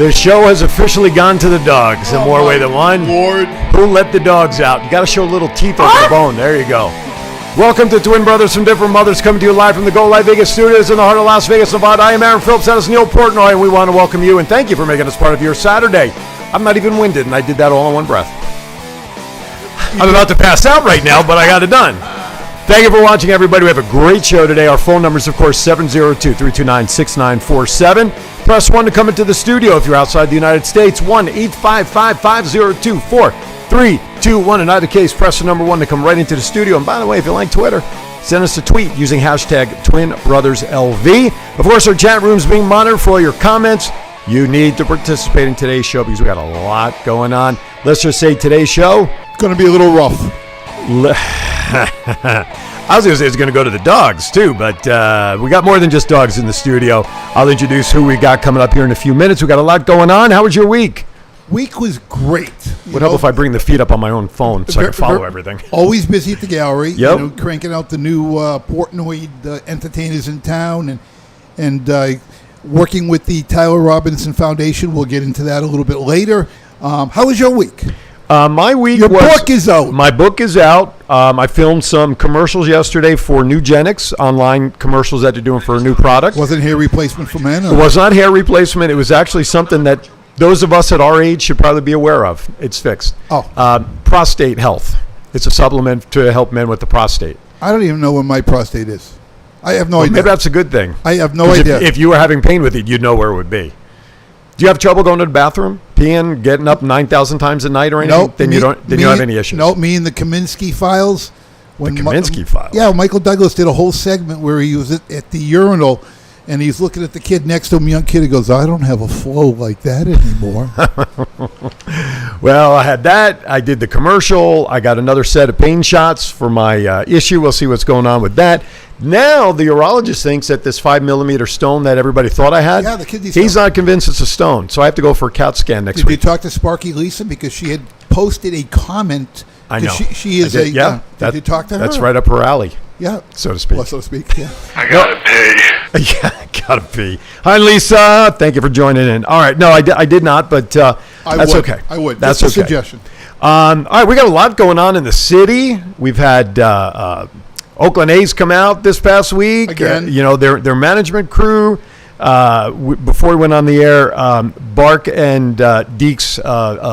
The show has officially gone to the dogs in more way than one. Lord. Who let the dogs out? You got to show a little teeth over the bone. There you go. Welcome to Twin Brothers from Different Mothers, coming to you live from the Go Live Vegas studios in the heart of Las Vegas, Nevada. I am Aaron Phillips. That is Neil Portnoy, and we want to welcome you and thank you for making us part of your Saturday. I'm not even winded, and I did that all in one breath. I'm about to pass out right now, but I got it done. Thank you for watching, everybody. We have a great show today. Our phone number is, of course, 702-329-6947. Press 1 to come into the studio if you're outside the United States. 1-855-502-4321. In either case, press the number 1 to come right into the studio. And by the way, if you like Twitter, send us a tweet using hashtag TwinBrothersLV. Of course, our chat room is being monitored for all your comments. You need to participate in today's show because we got a lot going on. Let's just say today's show, It's going to be a little rough. I was going to say it's going to go to the dogs too, but we got more than just dogs in the studio. I'll introduce who we got coming up here in a few minutes. We got a lot going on. How was your week? Week was great. Would help if I bring the feed up on my own phone so I can follow everything. Always busy at the gallery. Yep. Cranking out the new Portnoy entertainers in town and working with the Tyler Robinson Foundation. We'll get into that a little bit later. How was your week? My week Your was... book is out. My book is out. I filmed some commercials yesterday for Nugenics, online commercials that they're doing for a new product. Wasn't hair replacement for men? It was not hair replacement. It was actually something that those of us at our age should probably be aware of. It's fixed. Prostate health. It's a supplement to help men with the prostate. I don't even know where my prostate is. I have no idea. Maybe that's a good thing. I have no idea. If you were having pain with it, you'd know where it would be. Do you have trouble going to the bathroom, peeing, getting up 9,000 times a night or anything? Nope. Then you don't have any issues. No, me and the Kaminsky Files. The Kaminsky Files? Yeah, Michael Douglas did a whole segment where he was at the urinal, and he's looking at the kid next to him, young kid. He goes, I don't have a flow like that anymore. Well, I had that. I did the commercial. I got another set of pain shots for my issue. We'll see what's going on with that. Now, the urologist thinks that this 5-millimeter stone that everybody thought I had, the kidney stone. He's not convinced it's a stone. So I have to go for a CAT scan next Did week. you talk to Sparky Lisa? Because she had posted a comment. I know. She is did you talk to her? That's right up her alley. Yeah. So to speak. Well, so to speak, yeah. I gotta pee. Yeah, gotta pee. Hi, Lisa. Thank you for joining in. All right. No, I did not, but that's okay. I would. That's Just okay. a suggestion. All right, we got a lot going on in the city. We've had Oakland A's come out this past week. Again. Their management crew. Before we went on the air, Bark and Deke's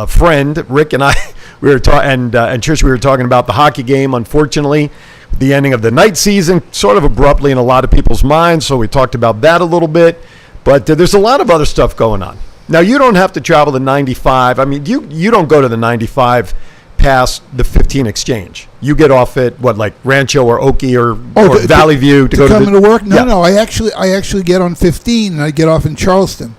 friend Rick and I, we were and Trish, we were talking about the hockey game. Unfortunately, the ending of the night season sort of abruptly in a lot of people's minds. So we talked about that a little bit. But there's a lot of other stuff going on. Now, you don't have to travel the 95. I mean, you don't go to the 95 past the 15 Exchange. You get off at like Rancho or Oakey or Valley View to go come to into work. No. I actually get on 15 and I get off in Charleston,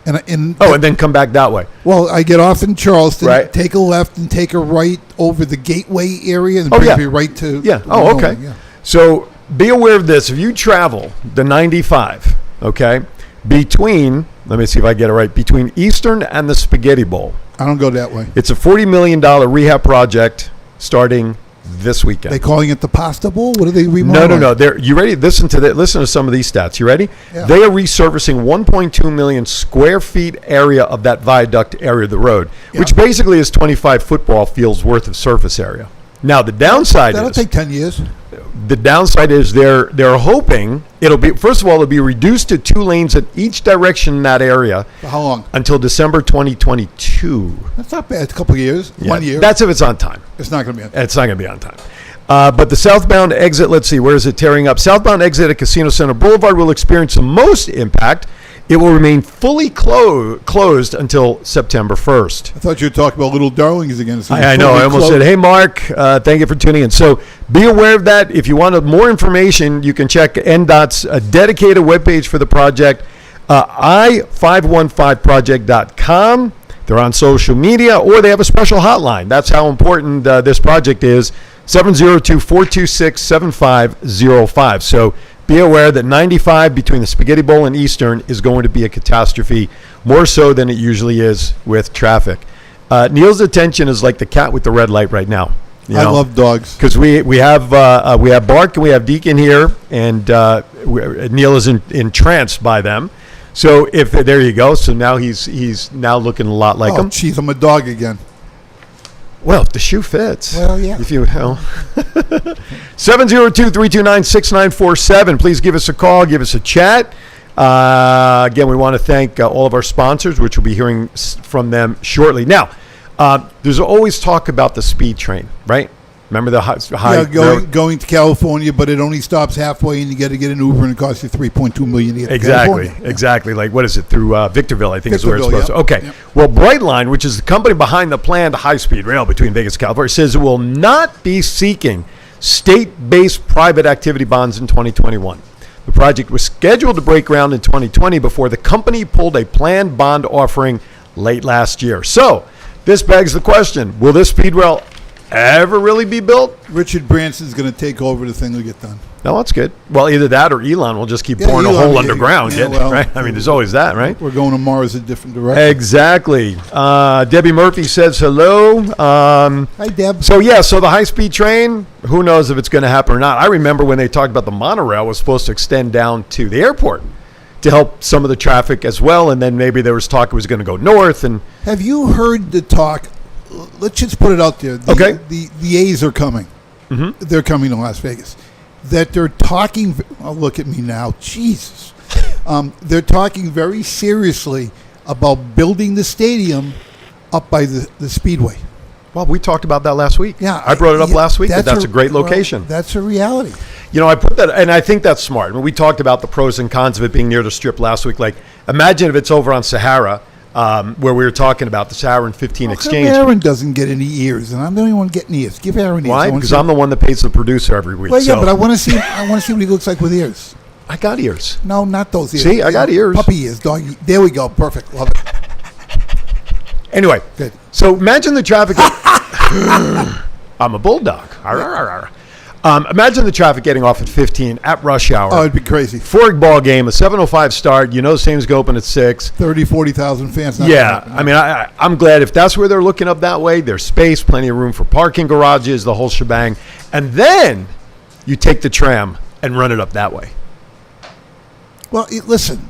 and then come back that way. Well, I get off in Charleston, right. Take a left and take a right over the Gateway area, and bring me right to. Yeah. Oh, okay. Yeah. So be aware of this. If you travel the 95, okay, between, let me see if I get it right, between Eastern and the Spaghetti Bowl. I don't go that way. It's a $40 million rehab project starting this weekend. They calling it the Pasta Bowl? What are they remodeling? No. You ready? Listen to some of these stats. You ready? Yeah. They are resurfacing 1.2 million square feet area of that viaduct area of the road, which basically is 25 football fields worth of surface area. Now, the downside That'll take 10 years. The downside is they're hoping it'll be, first of all, it'll be reduced to 2 lanes in each direction in that area. For how long? Until December 2022. That's not bad. It's a couple of years. Yeah, 1 year. That's if it's on time. It's not going to be on time. It's not going to be on time. But the southbound exit, let's see, where is it tearing up? Southbound exit at Casino Center Boulevard will experience the most impact. It will remain fully closed until September 1st. I thought you were talking about Little Darlings again. I know. I almost said, hey, Mark, thank you for tuning in. So be aware of that. If you want more information, you can check NDOT's dedicated webpage for the project, i515project.com. They're on social media, or they have a special hotline. That's how important this project is, 702-426-7505. So be aware that 95 between the Spaghetti Bowl and Eastern is going to be a catastrophe, more so than it usually is with traffic. Neil's attention is like the cat with the red light right now. I love dogs because we have Bark and we have Deacon here, and Neil is entranced by them. So if there you go. So now he's now looking a lot like him. Jeez, I'm a dog again. Well, if the shoe fits. Well, yeah. If you 702-329-6947. Please give us a call. Give us a chat. Again, we want to thank all of our sponsors, which we'll be hearing from them shortly. Now, there's always talk about the speed train, right? Remember the high going to California, but it only stops halfway, and you got to get an Uber, and it costs you $3.2 million to get to California. Exactly. Like, what is it, through Victorville, I think is where it's supposed to. Okay. Yep. Well, Brightline, which is the company behind the planned high-speed rail between Vegas and California, says it will not be seeking state-based private activity bonds in 2021. The project was scheduled to break ground in 2020 before the company pulled a planned bond offering late last year. So, this begs the question, will this speed rail ever really be built? Richard Branson's going to take over the thing will get done. No, that's good. Well, either that or Elon will just keep pouring a hole underground, right? I mean, there's always that, right? We're going to Mars a different direction. Exactly. Debbie Murphy says hello. Hi, Deb. So the high-speed train, who knows if it's going to happen or not. I remember when they talked about the monorail was supposed to extend down to the airport to help some of the traffic as well, and then maybe there was talk it was going to go north. And have you heard the talk? Let's just put it out there. The A's are coming. Mm-hmm. They're coming to Las Vegas. That they're talking. Oh, look at me now, Jesus. They're talking very seriously about building the stadium up by the Speedway. Well, we talked about that last week. Yeah, I brought it up last week. That's a great location. Well, that's a reality. You know, I put that, and I think that's smart. I mean, we talked about the pros and cons of it being near the Strip last week. Like, imagine if it's over on Sahara. Where we were talking about the Sahara and 15 exchange. Aaron doesn't get any ears, and I'm the only one getting ears. Give Aaron ears. Why? Because I'm the one that pays the producer every week. Well, yeah, but I want to see. I want to see what he looks like with ears. I got ears. No, not those ears. See, I got ears. Puppy ears, doggy. There we go. Perfect. Love it. Anyway, good. So imagine the traffic. I'm a bulldog. Imagine the traffic getting off at 15 at rush hour. Oh, it'd be crazy. Fork ball game, a 7:05 start. You know the stadium's go open at 6. 40,000 fans. I mean, I'm glad if that's where they're looking up that way. There's space, plenty of room for parking garages, the whole shebang. And then you take the tram and run it up that way. Well, listen,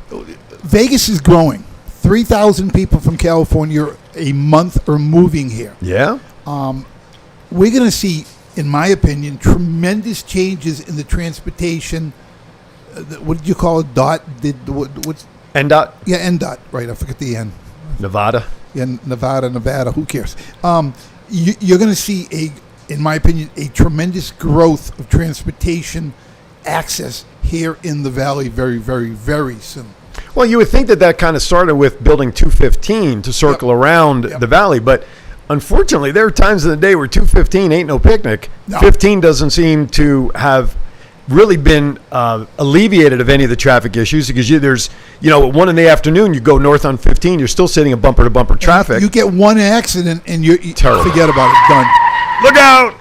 Vegas is growing. 3,000 people from California a month are moving here. Yeah. We're going to see, in my opinion, tremendous changes in the transportation. What did you call it? DOT? What's NDOT? Yeah, NDOT. Right, I forget the N. Nevada? Yeah, Nevada. Who cares? You're going to see, in my opinion, a tremendous growth of transportation access here in the Valley very, very, very soon. Well, you would think that kind of started with building 215 to circle around the Valley, but unfortunately, there are times in the day where 215 ain't no picnic. No. 15 doesn't seem to have really been alleviated of any of the traffic issues because there's, at 1 in the afternoon, you go north on 15, you're still sitting in bumper-to-bumper traffic. You get one accident and you Terrible. Forget about it. Done. Look out!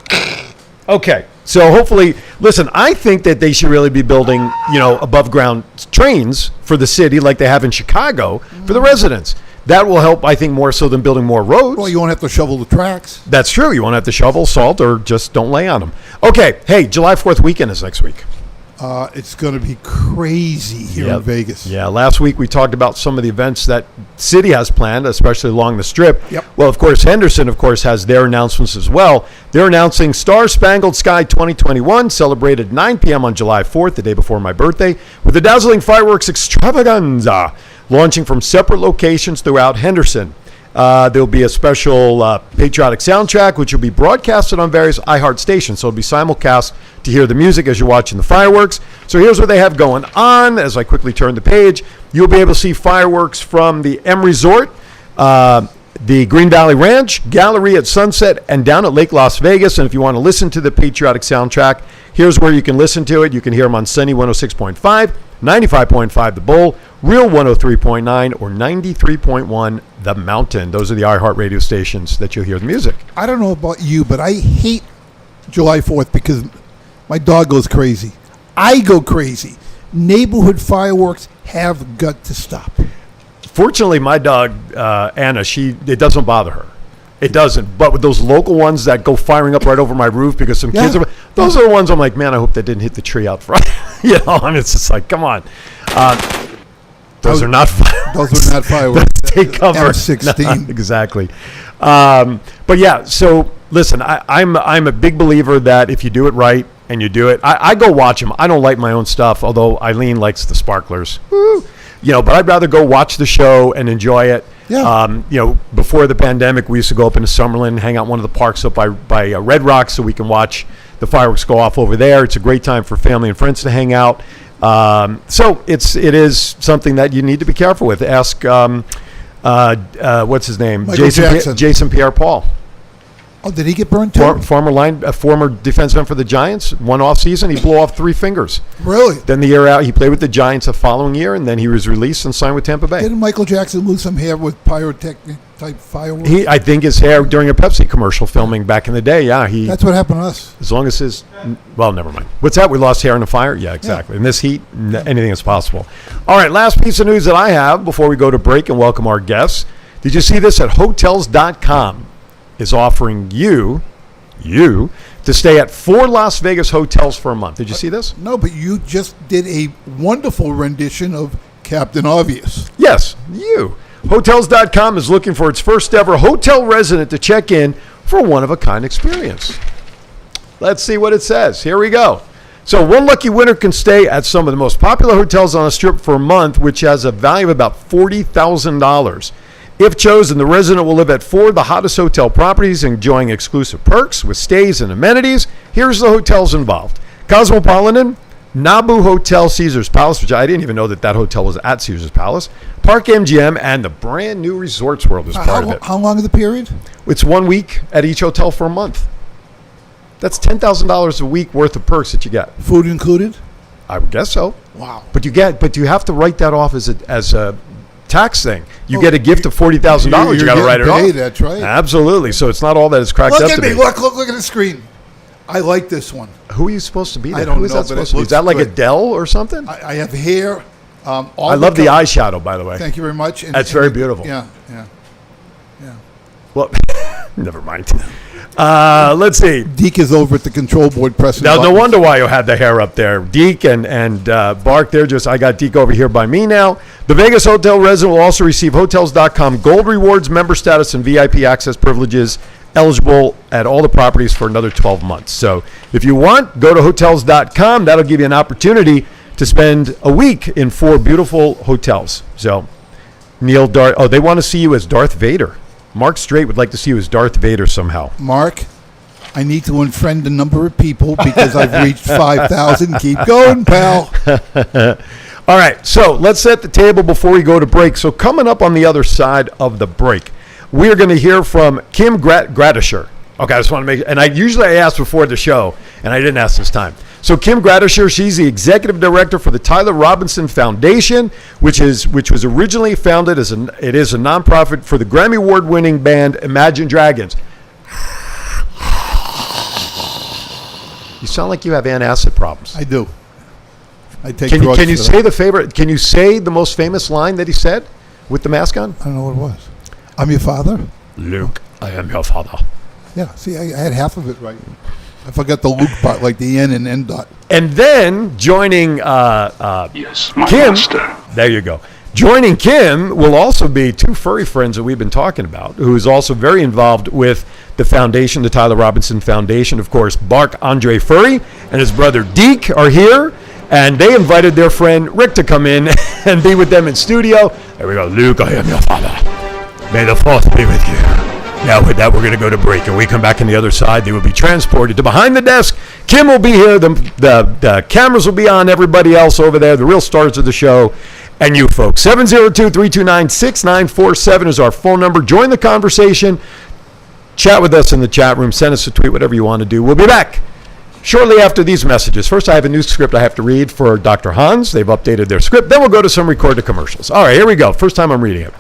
Okay, so hopefully, listen, I think that they should really be building, above-ground trains for the city like they have in Chicago for the residents. That will help, I think, more so than building more roads. Well, you won't have to shovel the tracks. That's true. You won't have to shovel, salt, or just don't lay on them. Okay. Hey, July 4th weekend is next week. It's going to be crazy here in Vegas. Yeah. Last week we talked about some of the events that city has planned, especially along the Strip. Yep. Well, of course, Henderson, has their announcements as well. They're announcing Star Spangled Sky 2021, celebrated 9 p.m. on July 4th, the day before my birthday, with a dazzling fireworks extravaganza launching from separate locations throughout Henderson. There'll be a special patriotic soundtrack, which will be broadcasted on various iHeart stations. So it'll be simulcast to hear the music as you're watching the fireworks. So here's what they have going on. As I quickly turn the page, you'll be able to see fireworks from the M Resort, the Green Valley Ranch, Gallery at Sunset, and down at Lake Las Vegas. And if you want to listen to the patriotic soundtrack, here's where you can listen to it. You can hear them on Sunny 106.5, 95.5 The Bull, Real 103.9, or 93.1 The Mountain. Those are the iHeart radio stations that you'll hear the music. I don't know about you, but I hate July 4th because my dog goes crazy. I go crazy. Neighborhood fireworks have got to stop. Fortunately, my dog, Anna, it doesn't bother her. It doesn't. But with those local ones that go firing up right over my roof because some kids are, those are the ones I'm like, man, I hope that didn't hit the tree out front. And it's just like, come on. Those are not fireworks. Those are not fireworks. Take cover. M16. No, exactly. But yeah, so listen, I'm a big believer that if you do it right and you do it, I go watch them. I don't like my own stuff, although Eileen likes the sparklers. Woo. But I'd rather go watch the show and enjoy it. Yeah. Before the pandemic, we used to go up into Summerlin, hang out in one of the parks up by Red Rocks so we can watch the fireworks go off over there. It's a great time for family and friends to hang out. So it is something that you need to be careful with. Ask what's his name? Michael Jackson. Jason Pierre-Paul. Oh, did he get burned too? Former defenseman for the Giants. One off season, he blew off 3 fingers. Really? Then the year out, he played with the Giants the following year, and then he was released and signed with Tampa Bay. Didn't Michael Jackson lose some hair with pyrotechnic type fireworks? I think his hair during a Pepsi commercial filming back in the day. Yeah, That's what happened to us. as long as never mind. What's that? We lost hair in a fire? Yeah, exactly. In this heat, anything is possible. All right, last piece of news that I have before we go to break and welcome our guests. Did you see this? At Hotels.com is offering you to stay at 4 Las Vegas hotels for a month. Did you see this? No, but you just did a wonderful rendition of Captain Obvious. Yes, you. Hotels.com is looking for its first ever hotel resident to check in for a one-of-a-kind experience. Let's see what it says. Here we go. So one lucky winner can stay at some of the most popular hotels on the Strip for a month, which has a value of about $40,000. If chosen, the resident will live at 4 of the hottest hotel properties, enjoying exclusive perks with stays and amenities. Here's the hotels involved: Cosmopolitan, Nabu Hotel, Caesars Palace, which I didn't even know that hotel was at Caesars Palace, Park MGM, and the brand new Resorts World is part of it. How long is the period? It's 1 week at each hotel for a month. That's $10,000 a week worth of perks that you get. Food included? I would guess so. Wow. But you have to write that off as a tax thing. You get a gift of $40,000. You got to write it off. That's right. Absolutely. So it's not all that it's cracked Look up at to me. be. Look at the screen. I like this one. Who are you supposed to be? I don't Who is know, that but it supposed to be? Is looks that like good. Adele or something? I have hair. I love the eyeshadow, by the way. Thank you very much. That's very beautiful. Yeah. Well, never mind. Let's see. Deke is over at the control board pressing Now, no buttons. wonder why you had the hair up there. Deke and Bark, I got Deke over here by me now. The Vegas hotel resident will also receive Hotels.com Gold Rewards member status and VIP access privileges, eligible at all the properties for another 12 months. So if you want, go to Hotels.com. That'll give you an opportunity to spend a week in 4 beautiful hotels. So they want to see you as Darth Vader. Mark Strait would like to see you as Darth Vader somehow. Mark, I need to unfriend a number of people because I've reached 5,000. Keep going, pal. All right, so let's set the table before we go to break. So coming up on the other side of the break, we are going to hear from Kim Gradisher. Okay, I just want to make, and I ask before the show, and I didn't ask this time. So Kim Gradisher, she's the executive director for the Tyler Robinson Foundation, which was originally founded it is a nonprofit for the Grammy Award-winning band Imagine Dragons. You sound like you have antacid problems. I do. I take Can drugs you for say that. Can you say the most famous line that he said with the mask on? I don't know what it was. I'm your father? Luke, I am your father. Yeah, see, I had half of it right. I forgot the Luke part, like the N and N dot. And then joining Yes, my Kim, master. there you go. Joining Kim will also be 2 furry friends that we've been talking about, who is also very involved with the foundation, the Tyler Robinson Foundation. Of course, Bark Andre Furry and his brother Deke are here, and they invited their friend Rick to come in and be with them in studio. There we go. Luke, I am your father. May the Fourth be with you. Now with that, we're going to go to break. And we come back on the other side, they will be transported to behind the desk. Kim will be here. The cameras will be on everybody else over there, the real stars of the show, and you folks. 702-329-6947 is our phone number. Join the conversation. Chat with us in the chat room. Send us a tweet, whatever you want to do. We'll be back shortly after these messages. First, I have a new script I have to read for Dr. Hans. They've updated their script. Then we'll go to some recorded commercials. All right, here we go. First time I'm reading it.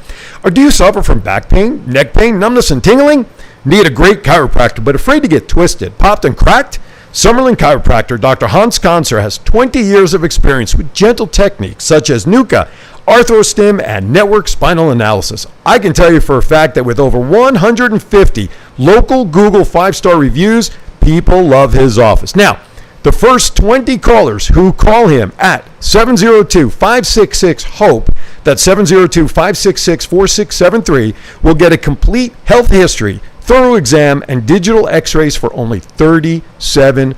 Or do you suffer from back pain, neck pain, numbness, and tingling? Need a great chiropractor, but afraid to get twisted, popped, and cracked? Summerlin Chiropractor Dr. Hans Konzer has 20 years of experience with gentle techniques such as NUCA, ArthroStim, and network spinal analysis. I can tell you for a fact that with over 150 local Google 5-star reviews, people love his office. Now, The first 20 callers who call him at 702-566-HOPE, that's 702-566-4673, will get a complete health history, thorough exam, and digital x-rays for only $37.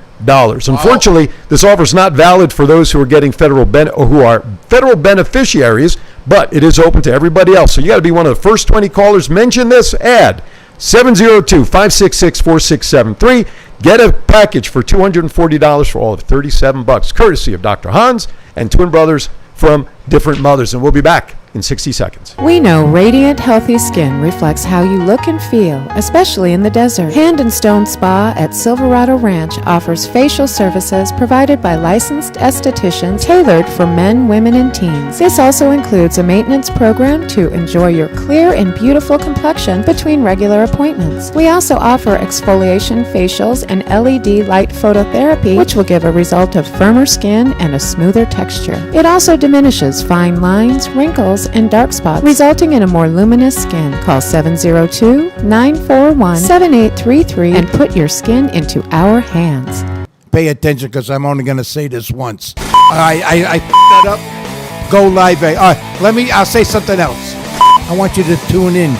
Unfortunately, this offer is not valid for those who are getting federal beneficiaries, but it is open to everybody else. So you got to be one of the first 20 callers. Mention this ad, 702-566-4673. Get a package for $240 for all of $37, courtesy of Dr. Hans and twin brothers from different mothers. And we'll be back in 60 seconds. We know radiant, healthy skin reflects how you look and feel, especially in the desert. Hand and Stone Spa at Silverado Ranch offers facial services provided by licensed estheticians tailored for men, women, and teens. This also includes a maintenance program to enjoy your clear and beautiful complexion between regular appointments. We also offer exfoliation facials and LED light phototherapy, which will give a result of firmer skin and a smoother texture. It also diminishes fine lines, wrinkles, and dark spots, resulting in a more luminous skin. Call 702-941-7833 and put your skin into our hands. Pay attention, because I'm only going to say this once. I that up. Go live. I'll say something else. I want you to tune in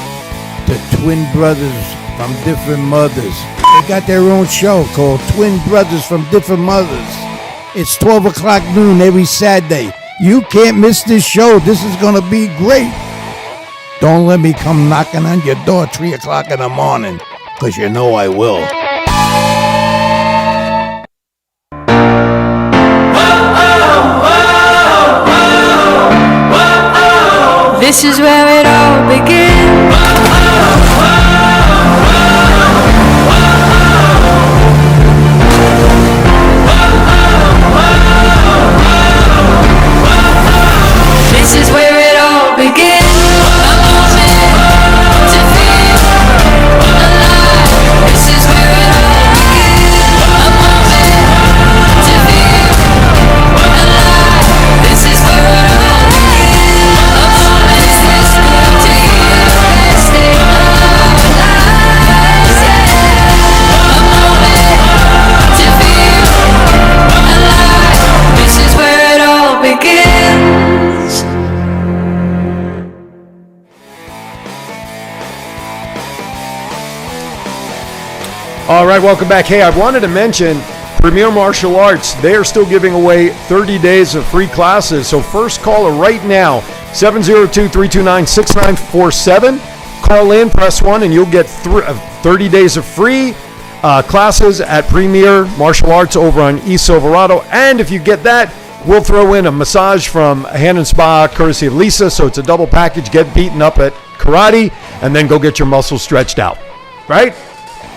to Twin Brothers from Different Mothers. They got their own show called Twin Brothers from Different Mothers. It's 12 o'clock noon every Saturday. You can't miss this show. This is going to be great. Don't let me come knocking on your door 3 o'clock in the morning, because you know I will. This is where it all begins. This is where it all begins. A moment to feel alive. This is where it all begins. A moment to feel alive. This is where it all begins. A moment to hear and stay alive. A moment to feel alive. This is where it all begins. All right, welcome back. Hey, I wanted to mention Premier Martial Arts. They are still giving away 30 days of free classes. So first caller right now, 702-329-6947. Call in, press 1, and you'll get 30 days of free classes at Premier Martial Arts over on East Silverado. And if you get that, we'll throw in a massage from Hand and Spa, courtesy of Lisa. So it's a double package. Get beaten up at karate, and then go get your muscles stretched out. Right?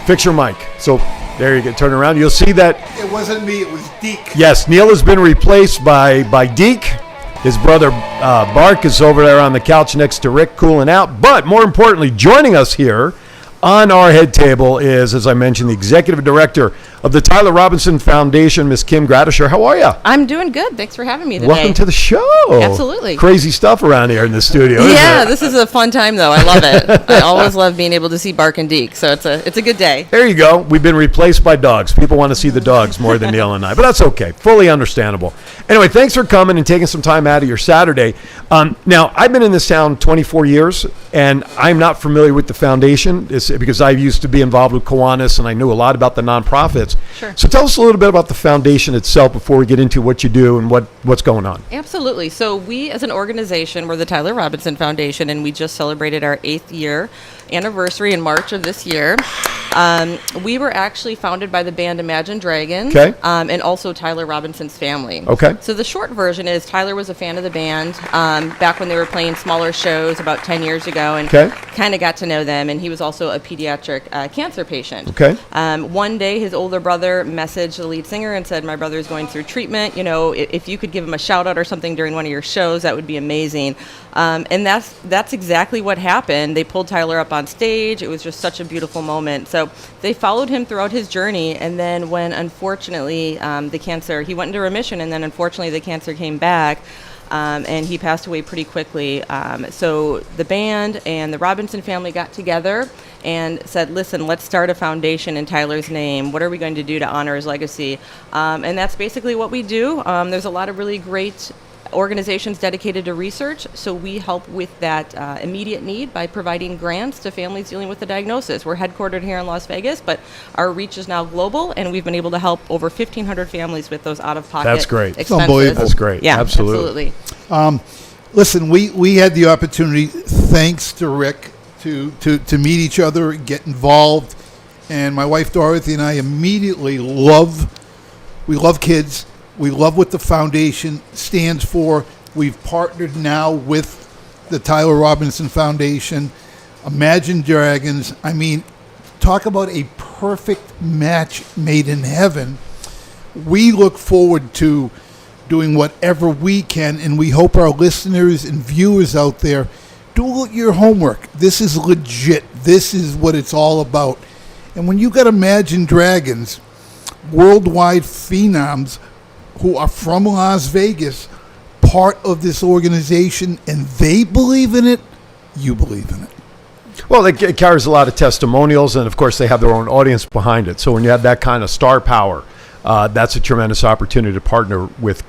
Fix your mic. So there you go. Turn around. You'll see that. It wasn't me. It was Deke. Yes, Neil has been replaced by Deke. His brother Bark is over there on the couch next to Rick, cooling out. But more importantly, joining us here on our head table is, as I mentioned, the executive director of the Tyler Robinson Foundation, Miss Kim Gradisher. How are you? I'm doing good. Thanks for having me today. Welcome to the show. Absolutely. Crazy stuff around here in the studio. Yeah, this is a fun time though. I love it. I always love being able to see Bark and Deke, so it's a good day. There you go. We've been replaced by dogs. People want to see the dogs more than Neil and I, but that's okay. Fully understandable. Anyway, thanks for coming and taking some time out of your Saturday. Now, I've been in this town 24 years, and I'm not familiar with the foundation because I used to be involved with Kiwanis, and I knew a lot about the nonprofits. Sure. So tell us a little bit about the foundation itself before we get into what you do and what's going on. Absolutely. So we, as an organization, we're the Tyler Robinson Foundation, and we just celebrated our 8th year anniversary in March of this year. We were actually founded by the band Imagine Dragons, Okay. And also Tyler Robinson's family. Okay. So the short version is Tyler was a fan of the band back when they were playing smaller shows about 10 years ago, and Okay. kind of got to know them. And he was also a pediatric cancer patient. Okay. One day, his older brother messaged the lead singer and said, "My brother is going through treatment. You know, if you could give him a shout out or something during one of your shows, that would be amazing." And that's exactly what happened. They pulled Tyler up on stage. It was just such a beautiful moment. So they followed him throughout his journey. And then when, unfortunately, he went into remission, and then unfortunately the cancer came back. And he passed away pretty quickly. So the band and the Robinson family got together and said, listen, let's start a foundation in Tyler's name. What are we going to do to honor his legacy? And that's basically what we do. There's a lot of really great organizations dedicated to research, so we help with that immediate need by providing grants to families dealing with the diagnosis. We're headquartered here in Las Vegas, but our reach is now global, and we've been able to help over 1,500 families with those out-of-pocket That's great. expenses. Unbelievable. That's great. Yeah, Absolutely. Listen, we had the opportunity, thanks to Rick, to meet each other, get involved, and my wife Dorothy and I immediately love kids. We love what the foundation stands for. We've partnered now with the Tyler Robinson Foundation, Imagine Dragons. I mean, talk about a perfect match made in heaven. We look forward to doing whatever we can, and we hope our listeners and viewers out there do your homework. This is legit. This is what it's all about. And when you got Imagine Dragons, worldwide phenoms who are from Las Vegas, part of this organization, and they believe in it, you believe in it. Well, it carries a lot of testimonials, and of course, they have their own audience behind it. So when you have that kind of star power, that's a tremendous opportunity to partner with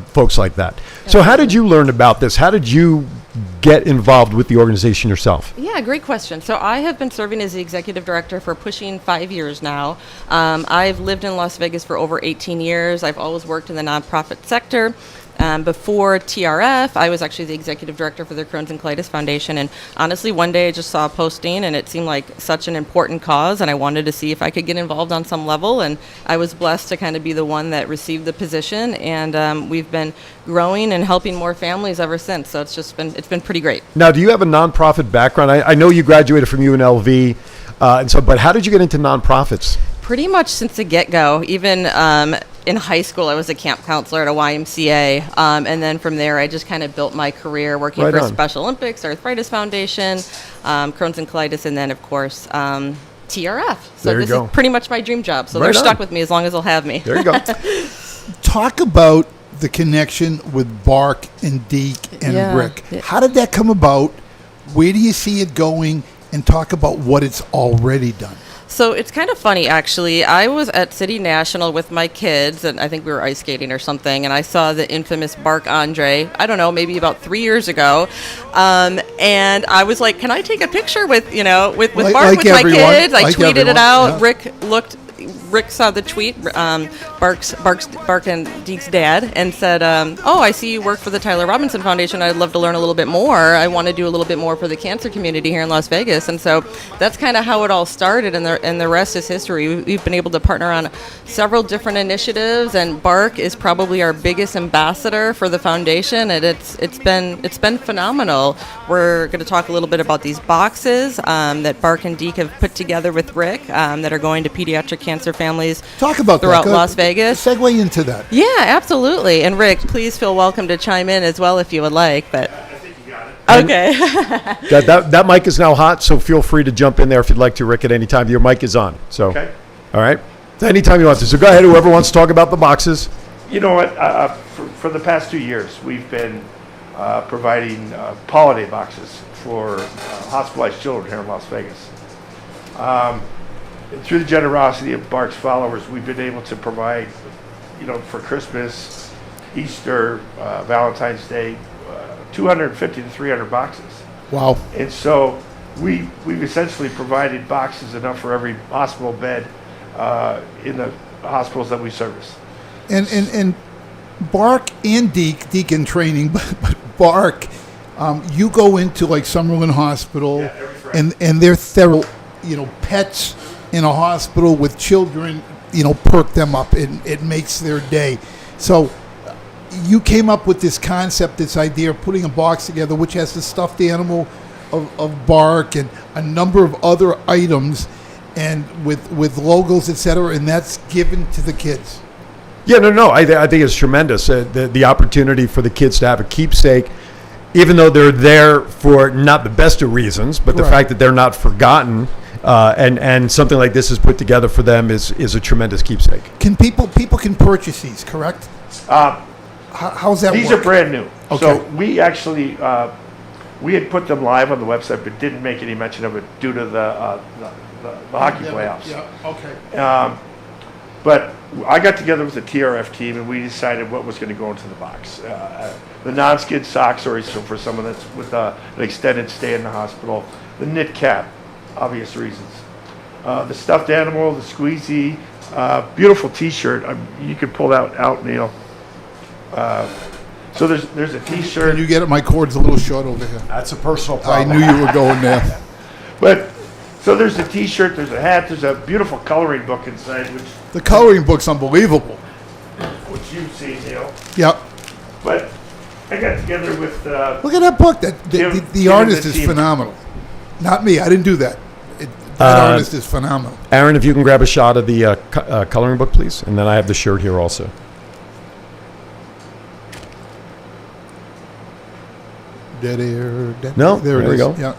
folks like that. So how did you learn about this? How did you get involved with the organization yourself? Yeah, great question. So I have been serving as the executive director for pushing 5 years now. I've lived in Las Vegas for over 18 years. I've always worked in the nonprofit sector. Before TRF, I was actually the executive director for the Crohn's and Colitis Foundation. And honestly, one day I just saw a posting and it seemed like such an important cause, and I wanted to see if I could get involved on some level. And I was blessed to kind of be the one that received the position. And we've been growing and helping more families ever since. So it's been pretty great. Now, do you have a nonprofit background? I know you graduated from UNLV, but how did you get into nonprofits? Pretty much since the get-go. Even in high school, I was a camp counselor at a YMCA, and then from there, I just kind of built my career working Right for on. Special Olympics, Arthritis Foundation, Crohn's and Colitis, and then, of course, TRF. So There you this go. is pretty much my dream job. So Right they're on. stuck with me as long as they'll have me. There you go. Talk about the connection with Bark and Deke and Yeah. Rick. How did that come about? Where do you see it going? And talk about what it's already done. So it's kind of funny, actually. I was at City National with my kids, and I think we were ice skating or something, and I saw the infamous Bark Andre, I don't know, maybe about 3 years ago. And I was like, can I take a picture with Bark Like with my everyone, kids? I like tweeted everyone, it out. yeah. Rick saw the tweet, Bark and Deke's dad, and said, oh, I see you work for the Tyler Robinson Foundation. I'd love to learn a little bit more. I want to do a little bit more for the cancer community here in Las Vegas. And so that's kind of how it all started, and the rest is history. We've been able to partner on several different initiatives, and Bark is probably our biggest ambassador for the foundation, and it's been phenomenal. We're going to talk a little bit about these boxes that Bark and Deke have put together with Rick that are going to pediatric cancer families Talk about throughout that. Las Vegas. Segue into that. Yeah, absolutely. And Rick, please feel welcome to chime in as well if you would like. But I think you got it. okay. that mic is now hot, so feel free to jump in there if you'd like to, Rick, at any time. Your mic is on. So, Okay. all right. So anytime you want to. So go ahead, whoever wants to talk about the boxes. You know what? For the past 2 years, we've been providing holiday boxes for hospitalized children here in Las Vegas. Through the generosity of Bark's followers, we've been able to provide, for Christmas, Easter, Valentine's Day, 250 to 300 boxes. Wow. And so we've essentially provided boxes enough for every hospital bed in the hospitals that we service. And Bark and Deke in training, but Bark, you go into like Summerlin Hospital, Yeah, every Friday. and they're thorough, pets in a hospital with children, perk them up. It makes their day. So you came up with this concept, this idea of putting a box together, which has the stuffed animal of Bark and a number of other items, and with logos, etc., and that's given to the kids. Yeah, no. I think it's tremendous. The opportunity for the kids to have a keepsake, even though they're there for not the best of reasons, but the Right. fact that they're not forgotten, and something like this is put together for them is a tremendous keepsake. Can people can purchase these, correct? How's that These work? are brand new. Okay. So we actually We had put them live on the website, but didn't make any mention of it due to the hockey playoffs. Yeah, okay. But I got together with the TRF team and we decided what was going to go into the box. The non-skid sock stories, so for someone that's with an extended stay in the hospital. The knit cap, obvious reasons. The stuffed animal, the squeezy, beautiful T-shirt. You could pull that out, Neil. So there's a T-shirt. Can you get it? My cord's a little short over here. That's a personal I problem. knew you were going there. But so there's a T-shirt, there's a hat, there's a beautiful coloring book inside, The coloring book's unbelievable. which you've seen, Neil. Yep. But I got together with. Look at that book. The Tim and artist the is team. phenomenal. Not me. I didn't do that. That artist is phenomenal. Aaron, if you can grab a shot of the coloring book, please. And then I have the shirt here also. Dead air. Dead No, there it there we is. go. Yeah.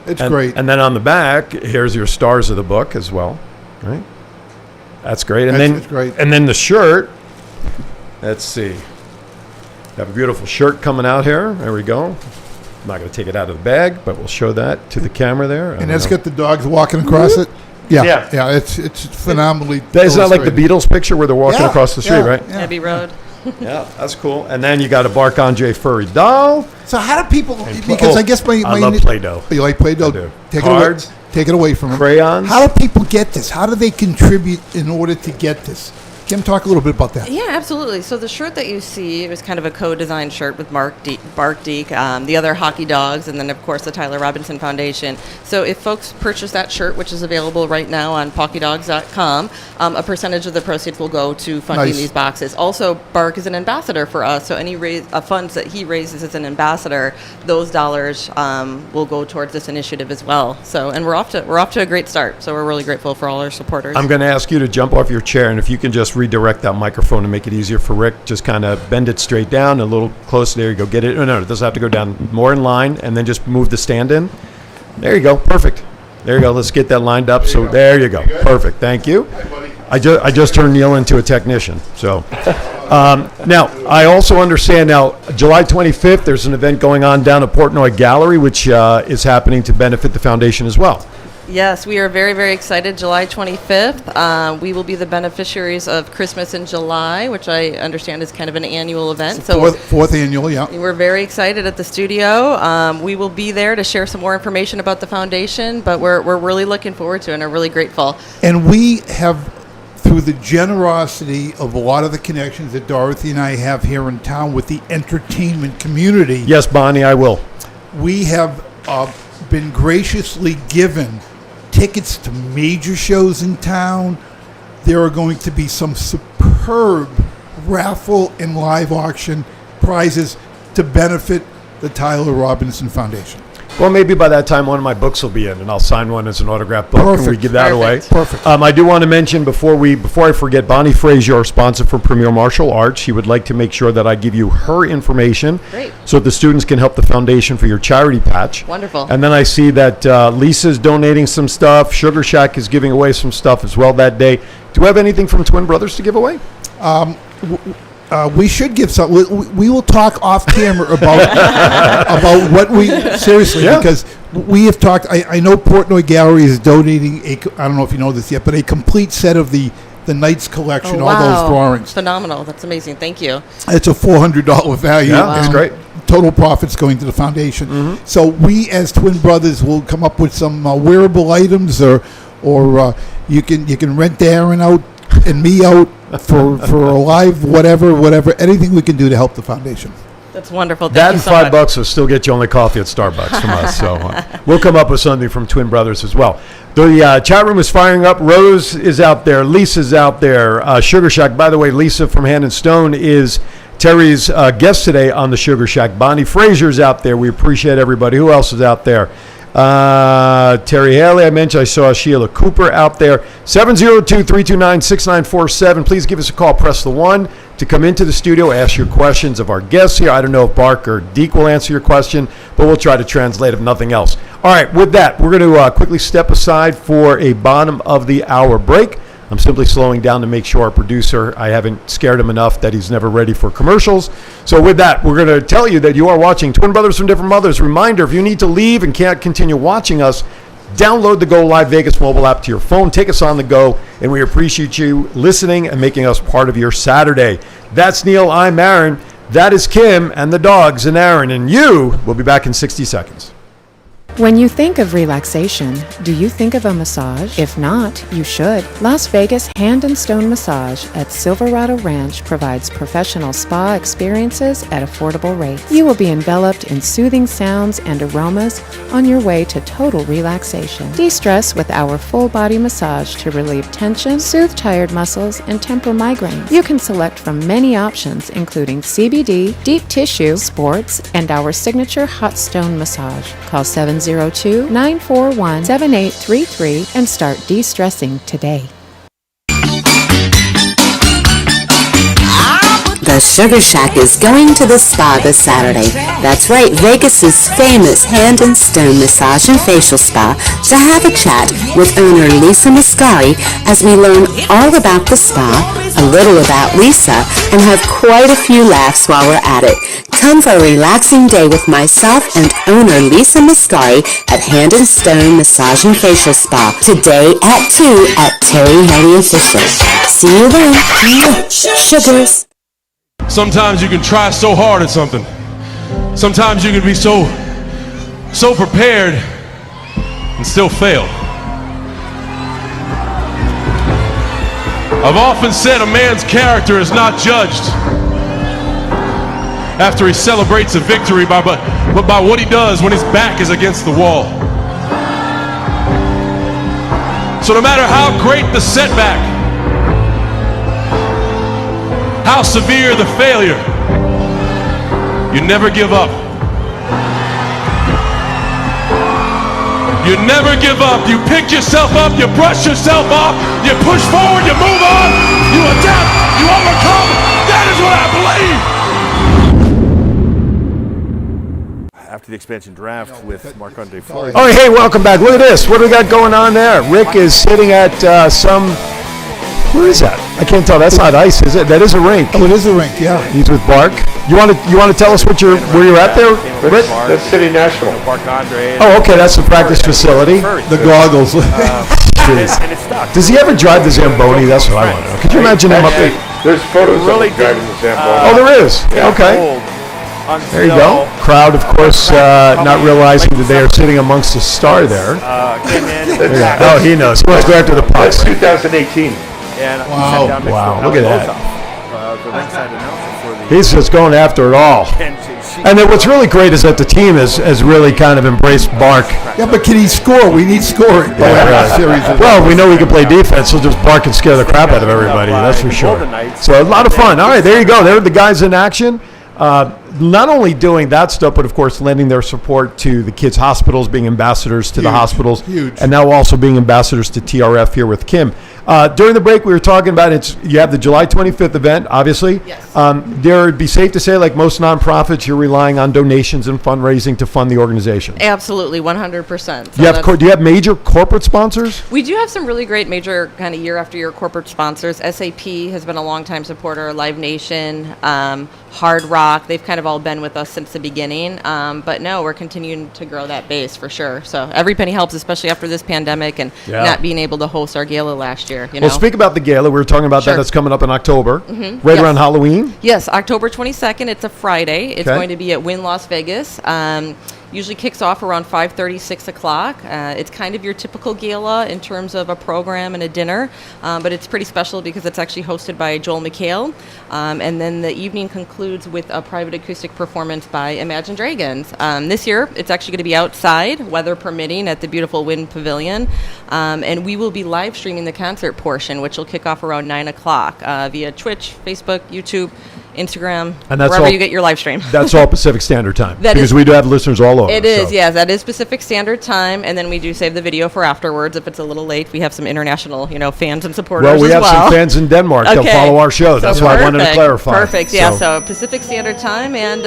It's And, great. And then on the back, here's your stars of the book as well. Right? That's great. And That's great. And then the shirt. Let's see. Have a beautiful shirt coming out here. There we go. I'm not going to take it out of the bag, but we'll show that to the camera there. And that's got the dogs walking across it. Yeah, Yeah. yeah. It's phenomenally. It's not like the illustrated. Beatles picture where they're walking Yeah, across the street, yeah, right? yeah. Abbey Road. Yeah, that's cool. And then you got a Bark Andre furry doll. So how do people? And Because I guess my I love Play-Doh. You like Play-Doh? I do. Take Cards. it away. Take it away from them. Crayons. How do people get this? How do they contribute in order to get this? Kim, talk a little bit about that. Yeah, absolutely. So the shirt that you see, it was kind of a co-designed shirt with Bark Deke, the other hockey dogs, and then of course the Tyler Robinson Foundation. So if folks purchase that shirt, which is available right now on PockyDogs.com, a percentage of the proceeds will go to funding Nice. these boxes. Also, Bark is an ambassador for us, so any funds that he raises as an ambassador, those dollars will go towards this initiative as well. So, and we're off to a great start. So we're really grateful for all our supporters. I'm going to ask you to jump off your chair, and if you can just redirect that microphone to make it easier for Rick, just kind of bend it straight down, a little closer. There you go. Get it. No, it doesn't have to go down. More in line, and then just move the stand in. There you go. Perfect. There you go. Let's get that lined up. So there you go. Perfect. Thank you. I just turned Neil into a technician. So now I also understand now July 25th there's an event going on down at Portnoy Gallery, which is happening to benefit the foundation as well. Yes, we are very, very excited. July 25th, we will be the beneficiaries of Christmas in July, which I understand is kind of an annual event. So Fourth annual, yeah. we're very excited at the studio. We will be there to share some more information about the foundation, but we're really looking forward to it and are really grateful. And we have, through the generosity of a lot of the connections that Dorothy and I have here in town with the entertainment community, Yes, Bonnie, I will. we have been graciously given tickets to major shows in town. There are going to be some superb raffle and live auction prizes to benefit the Tyler Robinson Foundation. Well, maybe by that time one of my books will be in, and I'll sign one as an autographed book, and we Perfect. give that away. Perfect. I do want to mention before I forget, Bonnie Frazier, our sponsor for Premier Martial Arts, she would like to make sure that I give you her information, Great. so that the students can help the foundation for your charity patch. Wonderful. And then I see that Lisa's donating some stuff. Sugar Shack is giving away some stuff as well that day. Do we have anything from Twin Brothers to give away? We should give some. We will talk off camera about what we seriously, Yeah. because we have talked. I know Portnoy Gallery is donating I don't know if you know this yet, but a complete set of the Knights collection, all those drawings. Phenomenal. That's amazing. Thank you. It's a $400 value. Yeah, that's and great. Total profits going to the foundation. So we, as Twin Brothers, will come up with some wearable items, or you can rent Darren out and me out for a live whatever, anything we can do to help the foundation. That's wonderful. Thank That you and so $5 much. will still get you only coffee at Starbucks from us. So we'll come up with something from Twin Brothers as well. The chat room is firing up. Rose is out there. Lisa's out there. Sugar Shack. By the way, Lisa from Hand and Stone is Terry's guest today on the Sugar Shack. Bonnie Frazier's out there. We appreciate everybody. Who else is out there? Terry Haley, I mentioned. I saw Sheila Cooper out there. 702-329-6947. Please give us a call. Press the 1 to come into the studio, ask your questions of our guests here. I don't know if Bark or Deke will answer your question, but we'll try to translate if nothing else. All right, with that, we're going to quickly step aside for a bottom of the hour break. I'm simply slowing down to make sure our producer, I haven't scared him enough that he's never ready for commercials. So with that, we're going to tell you that you are watching Twin Brothers from Different Mothers. Reminder, if you need to leave and can't continue watching us, download the Go Live Vegas mobile app to your phone. Take us on the go, and we appreciate you listening and making us part of your Saturday. That's Neil. I'm Aaron. That is Kim and the dogs and Aaron. And you will be back in 60 seconds. When you think of relaxation, do you think of a massage? If not, you should. Las Vegas Hand and Stone Massage at Silverado Ranch provides professional spa experiences at affordable rates. You will be enveloped in soothing sounds and aromas on your way to total relaxation. De-stress with our full-body massage to relieve tension, soothe tired muscles, and temper migraines. You can select from many options, including CBD, deep tissue, sports, and our signature hot stone massage. Call 702-941-7833 and start de-stressing today. The Sugar Shack is going to the spa this Saturday. That's right, Vegas's famous Hand and Stone Massage and Facial Spa to have a chat with owner Lisa Mascari as we learn all about the spa, a little about Lisa, and have quite a few laughs while we're at it. Come for a relaxing day with myself and owner Lisa Mascari at Hand and Stone Massage and Facial Spa today at 2 at Terry Helly Official. See you then. Sugars. Sometimes you can try so hard at something. Sometimes you can be so prepared and still fail. I've often said a man's character is not judged after he celebrates a victory, but by what he does when his back is against the wall. So no matter how great the setback, how severe the failure, you never give up. You never give up. You pick yourself up, you brush yourself off, you push forward, you move on, you adapt, you overcome. That is what I believe. After the expansion draft with Marc-Andre Fleury. Oh, hey, welcome back. Look at this. What do we got going on there? Rick is sitting at where is that? I can't tell. That's not ice, is it? That is a rink. Oh, it is a rink, yeah. He's with Bark. You want to tell us where you're at there, Rick? That's City National. Marc-Andre. Oh, okay. That's the practice facility. The goggles. Jeez. And it's stuck. Does he ever drive the Zamboni? That's what I want to know. Could you imagine him up there? There's photos Really of him driving the Zamboni. Oh, there is. Okay. There you go. Crowd, of course, not realizing that they are sitting amongst a star there. Came in. Oh, he knows. He wants to go after the That's pucks. 2018. And Wow. sat down next Wow, to look at that. the ringside announcer for the. He's just going after it all. And then what's really great is that the team has really kind of embraced Bark. Yeah, but can he score? We need scoring. Well, we know he can play defense. He'll just bark and scare the crap out of everybody. That's for sure. So a lot of fun. All right, there you go. There are the guys in action. Not only doing that stuff, but of course lending their support to the kids' hospitals, being ambassadors to the hospitals, and now also being ambassadors to TRF here with Kim. During the break, we were talking about you have the July 25th event, obviously. Yes. There would be safe to say, like most nonprofits, you're relying on donations and fundraising to fund the organization. Absolutely, 100%. So Do you have major corporate sponsors? we do have some really great major kind of year after year corporate sponsors. SAP has been a longtime supporter, Live Nation, Hard Rock. They've kind of all been with us since the beginning. But no, we're continuing to grow that base for sure. So every penny helps, especially after this pandemic and not being able to host our gala last year. Well, speak about the gala. We were talking about that. Sure. That's coming up in October, right Yes. around Halloween. Yes, October 22nd. It's a Friday. It's Okay. going to be at Wynn Las Vegas. Usually kicks off around 5:30, 6 o'clock. It's kind of your typical gala in terms of a program and a dinner, but it's pretty special because it's actually hosted by Joel McHale. And then the evening concludes with a private acoustic performance by Imagine Dragons. This year, it's actually going to be outside, weather permitting, at the beautiful Wynn Pavilion. And we will be live streaming the concert portion, which will kick off around 9 o'clock via Twitch, Facebook, YouTube, Instagram, And that's wherever all- you get your live stream. That's all Pacific Standard Time. That because is- we do have listeners all over. It is, so. yes. That is Pacific Standard Time, and then we do save the video for afterwards if it's a little late. We have some international, fans and supporters Well, we as have well. some fans in Denmark. They'll Okay. follow our show. So That's why I wanted to perfect. clarify. Perfect. Yeah. So Pacific Standard Time, and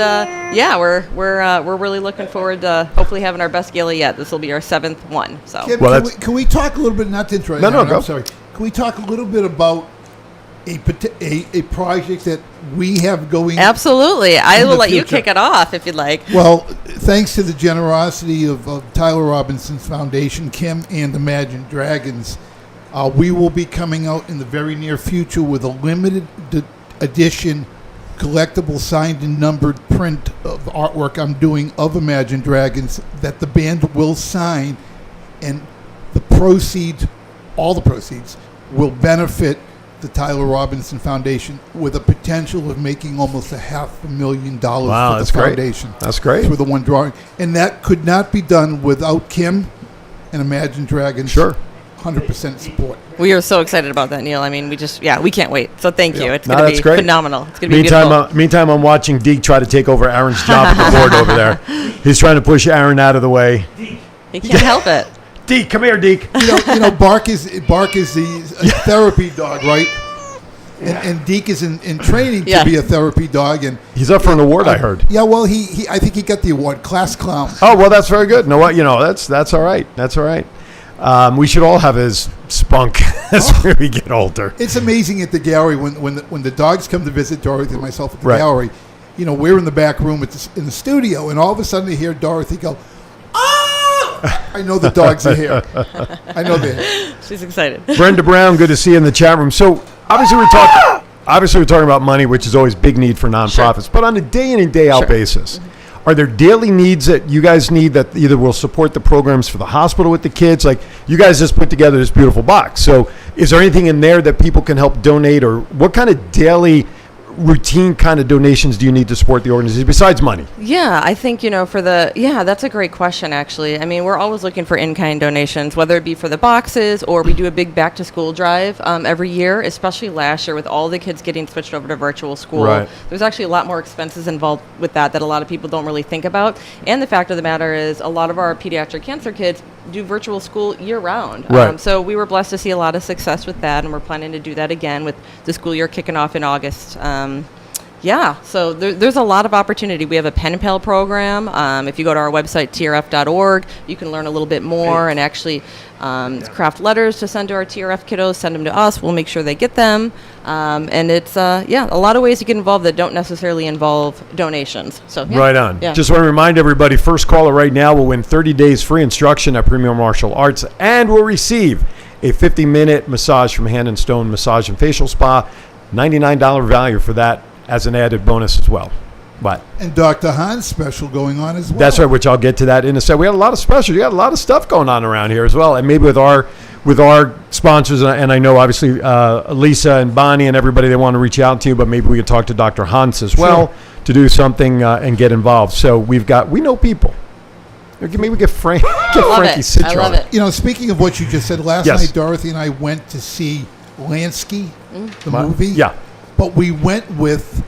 we're really looking forward to hopefully having our best gala yet. This will be our 7th one. So. Kim, Well, can we talk a little bit, not to interrupt? No, Aaron, go. I'm sorry. Can we talk a little bit about a project that we have going? Absolutely. I in will the let you future? kick it off if you'd like. Well, thanks to the generosity of Tyler Robinson's foundation, Kim, and Imagine Dragons, we will be coming out in the very near future with a limited edition collectible signed and numbered print of artwork I'm doing of Imagine Dragons that the band will sign, and the proceeds, all the proceeds, will benefit the Tyler Robinson Foundation with a potential of making almost $500,000 Wow, for the that's great. foundation. That's great. For the one drawing. And that could not be done without Kim and Imagine Dragons. Sure. 100% support. We are so excited about that, Neil. I mean, we can't wait. So thank you. It's No, going to that's be great. phenomenal. It's going to be beautiful. Meantime, I'm watching Deke try to take over Aaron's job at the board over there. He's trying to push Aaron out of the way. He can't help it. Deke, come here, Deke. You know, Bark is a therapy dog, right? And Deke is in training Yeah. to be a therapy dog, and He's up for an award, I heard. yeah, well, he I think he got the award, class clown. Oh, well, that's very good. No, what that's all right. That's all right. We should all have his spunk as we get older. It's amazing at the gallery when the dogs come to visit Dorothy and myself at the Right. gallery. You know, we're in the back room in the studio, and all of a sudden I hear Dorothy go, "Ah!" I know the dogs are here. I know they're here. She's excited. Brenda Brown, good to see you in the chat room. So obviously we're talking about money, which is always big need for nonprofits, but on a day in and day out Sure. basis, are there daily needs that you guys need that either will support the programs for the hospital with the kids? Like you guys just put together this beautiful box. So is there anything in there that people can help donate, or what kind of daily routine kind of donations do you need to support the organization besides money? Yeah, I think, that's a great question, actually. I mean, we're always looking for in-kind donations, whether it be for the boxes or we do a big back-to-school drive every year, especially last year with all the kids getting switched over to virtual school. Right. There's actually a lot more expenses involved with that a lot of people don't really think about. And the fact of the matter is a lot of our pediatric cancer kids do virtual school year-round. Right. So we were blessed to see a lot of success with that, and we're planning to do that again with the school year kicking off in August. So there's a lot of opportunity. We have a pen pal program. If you go to our website, trf.org, you can learn a little bit more and actually craft letters to send to our TRF kiddos, send them to us. We'll make sure they get them. And it's, a lot of ways to get involved that don't necessarily involve donations. So yeah. Right on. Yeah. Just want to remind everybody, first caller right now will win 30 days free instruction at Premier Martial Arts and will receive a 50-minute massage from Hand and Stone Massage and Facial Spa. $99 value for that as an added bonus as well. But And Dr. Hahn's special going on as well. that's right, which I'll get to that in a second. We had a lot of specials. You got a lot of stuff going on around here as well. And maybe with our sponsors, and I know obviously Lisa and Bonnie and everybody, they want to reach out to you, but maybe we could talk to Dr. Hans as well to do something and get involved. So we know people. Maybe we get Frankie Citron. I love it. You know, speaking of what you just said, last Yes. night Dorothy and I went to see Lansky, the movie. Yeah. But we went with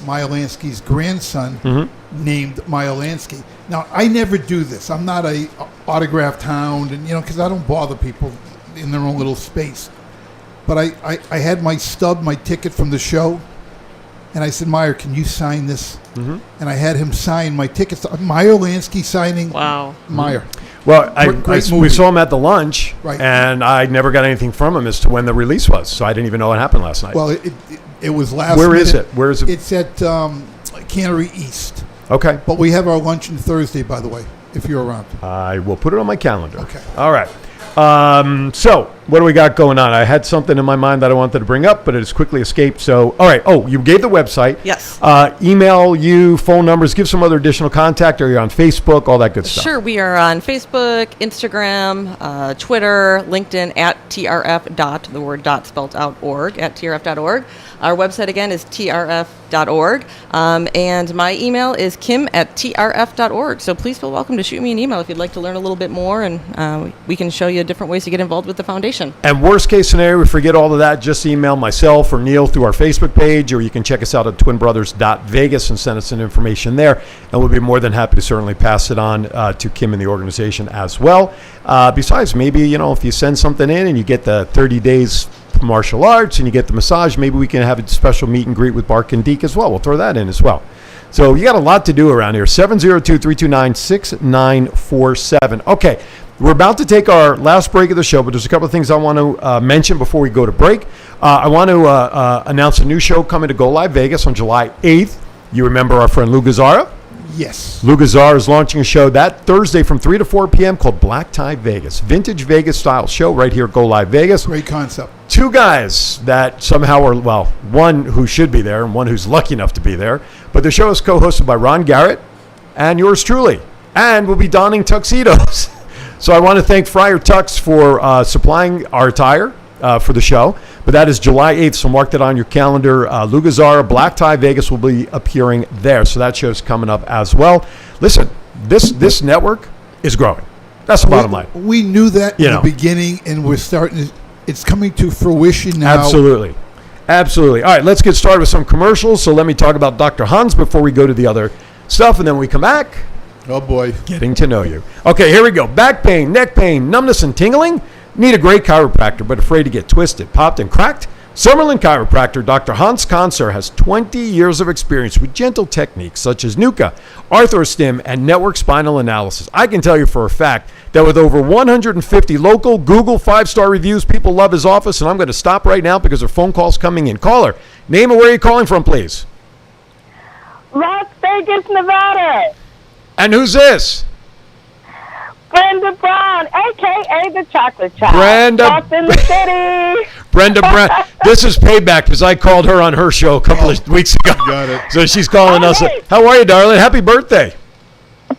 Maya Lansky's grandson, Mm-hmm. named Maya Lansky. Now, I never do this. I'm not a autographed hound, and because I don't bother people in their own little space. But I had my ticket from the show, and I said, Meyer, can you sign this? Mm-hmm. And I had him sign my tickets. Maya Lansky signing Wow. Meyer. Well, Great we movie. saw him at the lunch, Right. and I never got anything from him as to when the release was, so I didn't even know what happened last night. Well, it was last Where is minute. it? Where is it? It's at Cannery East. Okay. But we have our luncheon Thursday, by the way, if you're around. I will put it on my calendar. Okay. All right. So what do we got going on? I had something in my mind that I wanted to bring up, but it has quickly escaped. So, all right. Oh, you gave the website. Yes. Email, you, phone numbers, give some other additional contact. Are you on Facebook? All that good stuff. Sure, we are on Facebook, Instagram, Twitter, LinkedIn at trf. The word dot spelled out org at trf.org. Our website again is trf.org, and my email is kim@trf.org. So please feel welcome to shoot me an email if you'd like to learn a little bit more, and we can show you different ways to get involved with the foundation. And worst case scenario, we forget all of that, just email myself or Neil through our Facebook page, or you can check us out at twinbrothers.vegas and send us some information there. And we'll be more than happy to certainly pass it on to Kim and the organization as well. Besides, maybe, if you send something in and you get the 30 days martial arts and you get the massage, maybe we can have a special meet and greet with Bark and Deke as well. We'll throw that in as well. So you got a lot to do around here. 702-329-6947. Okay, we're about to take our last break of the show, but there's a couple of things I want to mention before we go to break. I want to announce a new show coming to Go Live Vegas on July 8th. You remember our friend Lou Gazzara? Yes. Lou Gazzara is launching a show that Thursday from 3 to 4 p.m. called Black Tie Vegas. Vintage Vegas style show right here at Go Live Vegas. Great concept. Two guys that somehow are, well, one who should be there and one who's lucky enough to be there. But the show is co-hosted by Ron Garrett and yours truly. And we'll be donning tuxedos. So I want to thank Friar Tux for supplying our attire for the show. But that is July 8th, so mark that on your calendar. Lou Gazzara, Black Tie Vegas will be appearing there. So that show's coming up as well. Listen, this network is growing. That's the bottom line. We knew that in the beginning, and we're starting to, it's coming to fruition now. Absolutely. Absolutely. All right, let's get started with some commercials. So let me talk about Dr. Hans before we go to the other stuff, and then when we come back, oh boy, getting to know you. Okay, here we go. Back pain, neck pain, numbness, and tingling. Need a great chiropractor, but afraid to get twisted, popped, and cracked? Summerlin Chiropractor Dr. Hans Conser has 20 years of experience with gentle techniques such as NUCA, ArthroStim, and network spinal analysis. I can tell you for a fact that with over 150 local Google 5-star reviews, people love his office, and I'm going to stop right now because there are phone calls coming in. Caller, name and where you're calling from, please. Las Vegas, Nevada. And who's this? Brenda Brown, a.k.a. the Chocolate Child. Brenda. Lost in the city. Brenda Brown. This is payback because I called her on her show a couple of weeks ago. Got it. So she's calling us. Hey. How are you, darling? Happy birthday.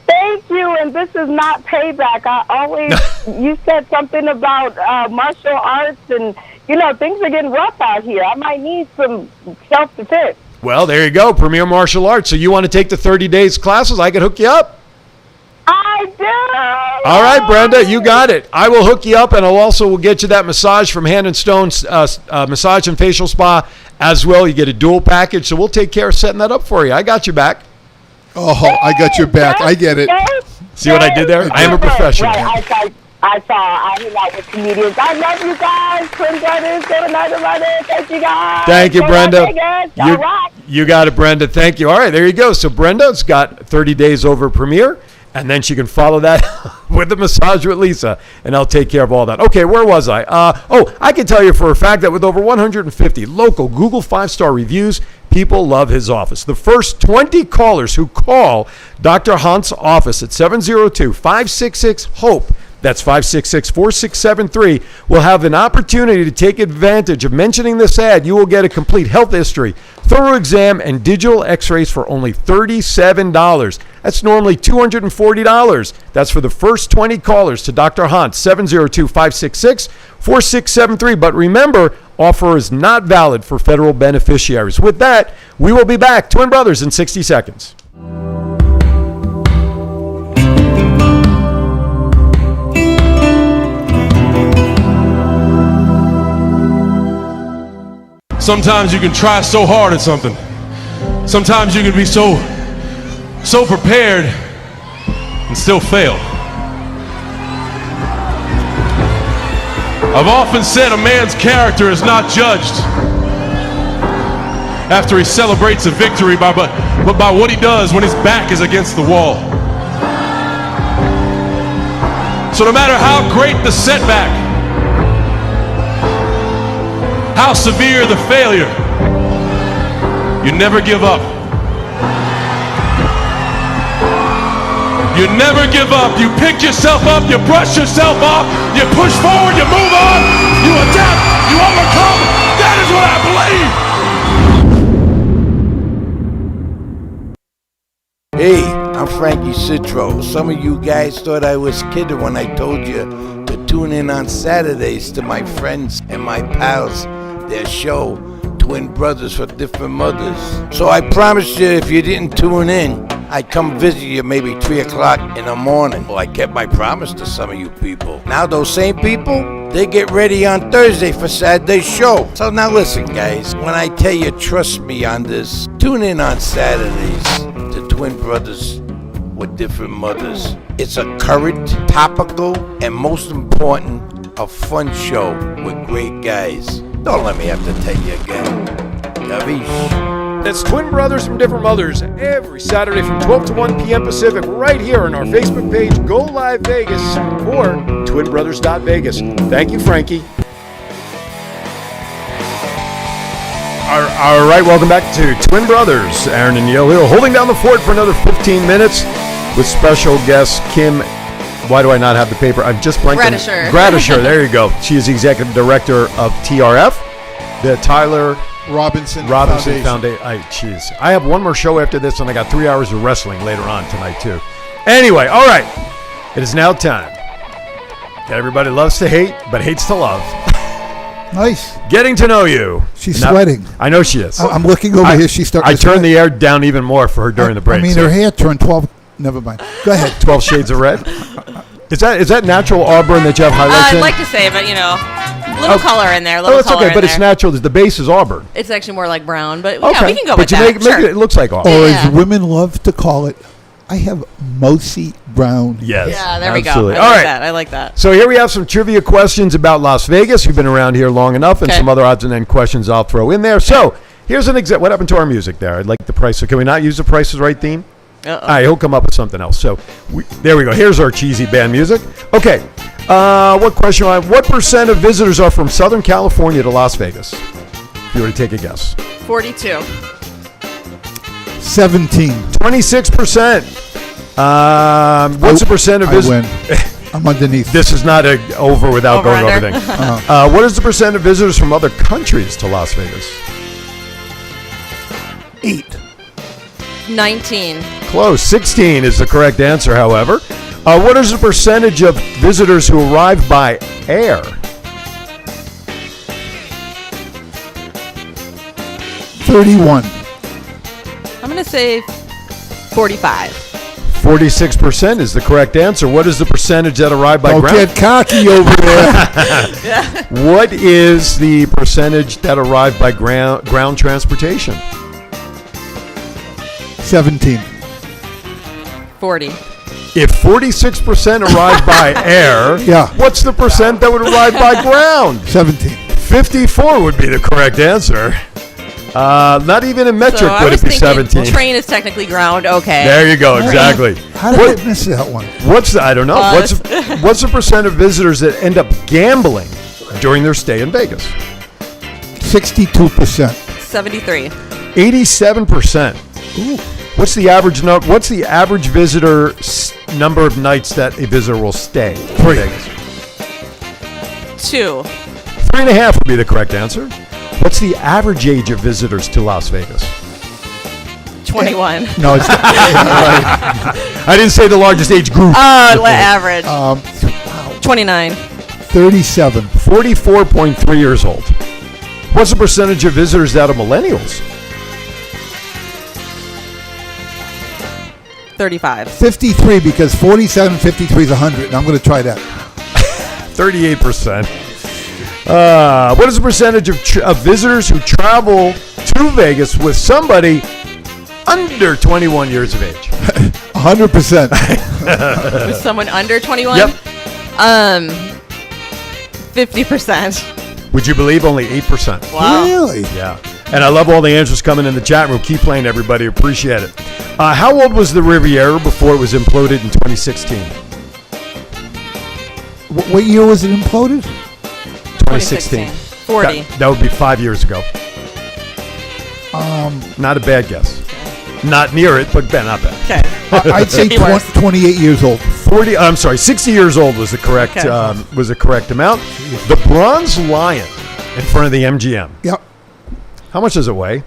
Thank you, and this is not payback. I always, you said something about martial arts, and, things are getting rough out here. I might need some self-defense. Well, there you go. Premier Martial Arts. So you want to take the 30 days classes? I can hook you up. I do. All right, Brenda, you got it. I will hook you up, and we'll get you that massage from Hand and Stone Massage and Facial Spa as well. You get a dual package, so we'll take care of setting that up for you. I got you back. Oh, I got your back. I get it. See what I did there? I am a professional. Right, I hang out with comedians. I love you guys. Twin Brothers, go to Night of Running. Thank you, guys. Thank you, Go Brenda. Y'all rock. You got it, Brenda. Thank you. All right, there you go. So Brenda's got 30 days over Premier. And then she can follow that with the massage with Lisa, and I'll take care of all that. Okay, where was I? I can tell you for a fact that with over 150 local Google 5-star reviews, people love his office. The first 20 callers who call Dr. Hunt's office at 702-566-HOPE, that's 566-4673, will have an opportunity to take advantage of mentioning this ad. You will get a complete health history, thorough exam, and digital x-rays for only $37. That's normally $240. That's for the first 20 callers to Dr. Hunt, 702-566-4673. But remember, offer is not valid for federal beneficiaries. With that, we will be back, Twin Brothers, in 60 seconds. Sometimes you can try so hard at something. Sometimes you can be so prepared and still fail. I've often said a man's character is not judged after he celebrates a victory, but by what he does when his back is against the wall. So no matter how great the setback, how severe the failure, you never give up. You never give up. You pick yourself up, you brush yourself off, you push forward, you move on, you adapt, you overcome. That is what I believe. Hey, I'm Frankie Citro. Some of you guys thought I was kidding when I told you to tune in on Saturdays to my friends and my pals, their show, Twin Brothers for Different Mothers. So I promised you if you didn't tune in, I'd come visit you maybe 3 o'clock in the morning. Well, I kept my promise to some of you people. Now those same people, they get ready on Thursday for Saturday's show. So now listen, guys, when I tell you trust me on this, tune in on Saturdays to Twin Brothers with Different Mothers. It's a current, topical, and most important, a fun show with great guys. Don't let me have to tell you again. Gavish. That's Twin Brothers from Different Mothers every Saturday from 12 to 1 p.m. Pacific right here on our Facebook page, Go Live Vegas, or twinbrothers.vegas. Thank you, Frankie. All right, welcome back to Twin Brothers. Aaron and Neil here, holding down the fort for another 15 minutes with special guest Kim. Why do I not have the paper? I'm just blanking. Gradisher, there you go. She is the executive director of TRF, the Tyler Robinson Foundation. I have one more show after this, and I got 3 hours of wrestling later on tonight, too. Anyway, all right. It is now time. Everybody loves to hate, but hates to love. Nice. Getting to know you. She's sweating. I know she is. I'm looking over here. She's starting I to sweat. turned the air down even more for her during the break. I mean, her hair turned 12. Never mind. Go ahead. 12 shades of red. Is that natural auburn that you have highlights in? I'd like to say, but a little color in there. It's okay, but it's natural. The base is auburn. It's actually more like brown, but okay. yeah, we can go but with that. Make it looks like auburn. Or as women love to call it, I have mousy brown. Yes. Yeah, there absolutely. we go. I like that. So here we have some trivia questions about Las Vegas. You've been around here long enough, and some other odds and end questions I'll throw in there. So here's an example. What happened to our music there? I'd like the price. So can we not use the Price is Right theme? All right, he'll come up with something else. So there we go. Here's our cheesy band music. Okay. What question? What percent of visitors are from Southern California to Las Vegas? If you were to take a guess. 42. 17. 26%. What's the percent of visitors? I'm underneath. This is not over without Over going under. over everything. What is the percent of visitors from other countries to Las Vegas? 8. 19. Close. 16 is the correct answer, however. What is the percentage of visitors who arrive by air? 31. I'm going to say 45. 46% is the correct answer. What is the percentage that arrive by ground? Don't get cocky over there. What is the percentage that arrive by ground transportation? 17. 40. If 46% arrive by air, what's the percent that would arrive by ground? 17. 54 would be the correct answer. Not even in metric would it be 17. Train is technically ground. Okay. There you go. Exactly. How did I miss that one? I don't know. What's the percent of visitors that end up gambling during their stay in Vegas? 62%. 73. 87%. Ooh. What's the average visitor number of nights that a visitor will stay in Vegas? 2. 3.5 would be the correct answer. What's the average age of visitors to Las Vegas? 21. No, it's I didn't say the largest age group. Average. 29. 37. 44.3 years old. What's the percentage of visitors that are millennials? 35. 53, because 47, 53 is 100, and I'm going to try that. 38%. What is the percentage of visitors who travel to Vegas with somebody under 21 years of age? 100%. With someone under 21? Yep. 50%. Would you believe only 8%? Wow. Really? Yeah. And I love all the answers coming in the chat room. Keep playing, everybody. Appreciate it. How old was the Riviera before it was imploded in 2016? What year was it imploded? 2016. 40. That would be 5 years ago. Not a bad guess. Not near it, but not bad. Okay. I'd say 28 years old. 60 years old was the correct amount. The Bronze Lion in front of the MGM. Yep. How much does it weigh?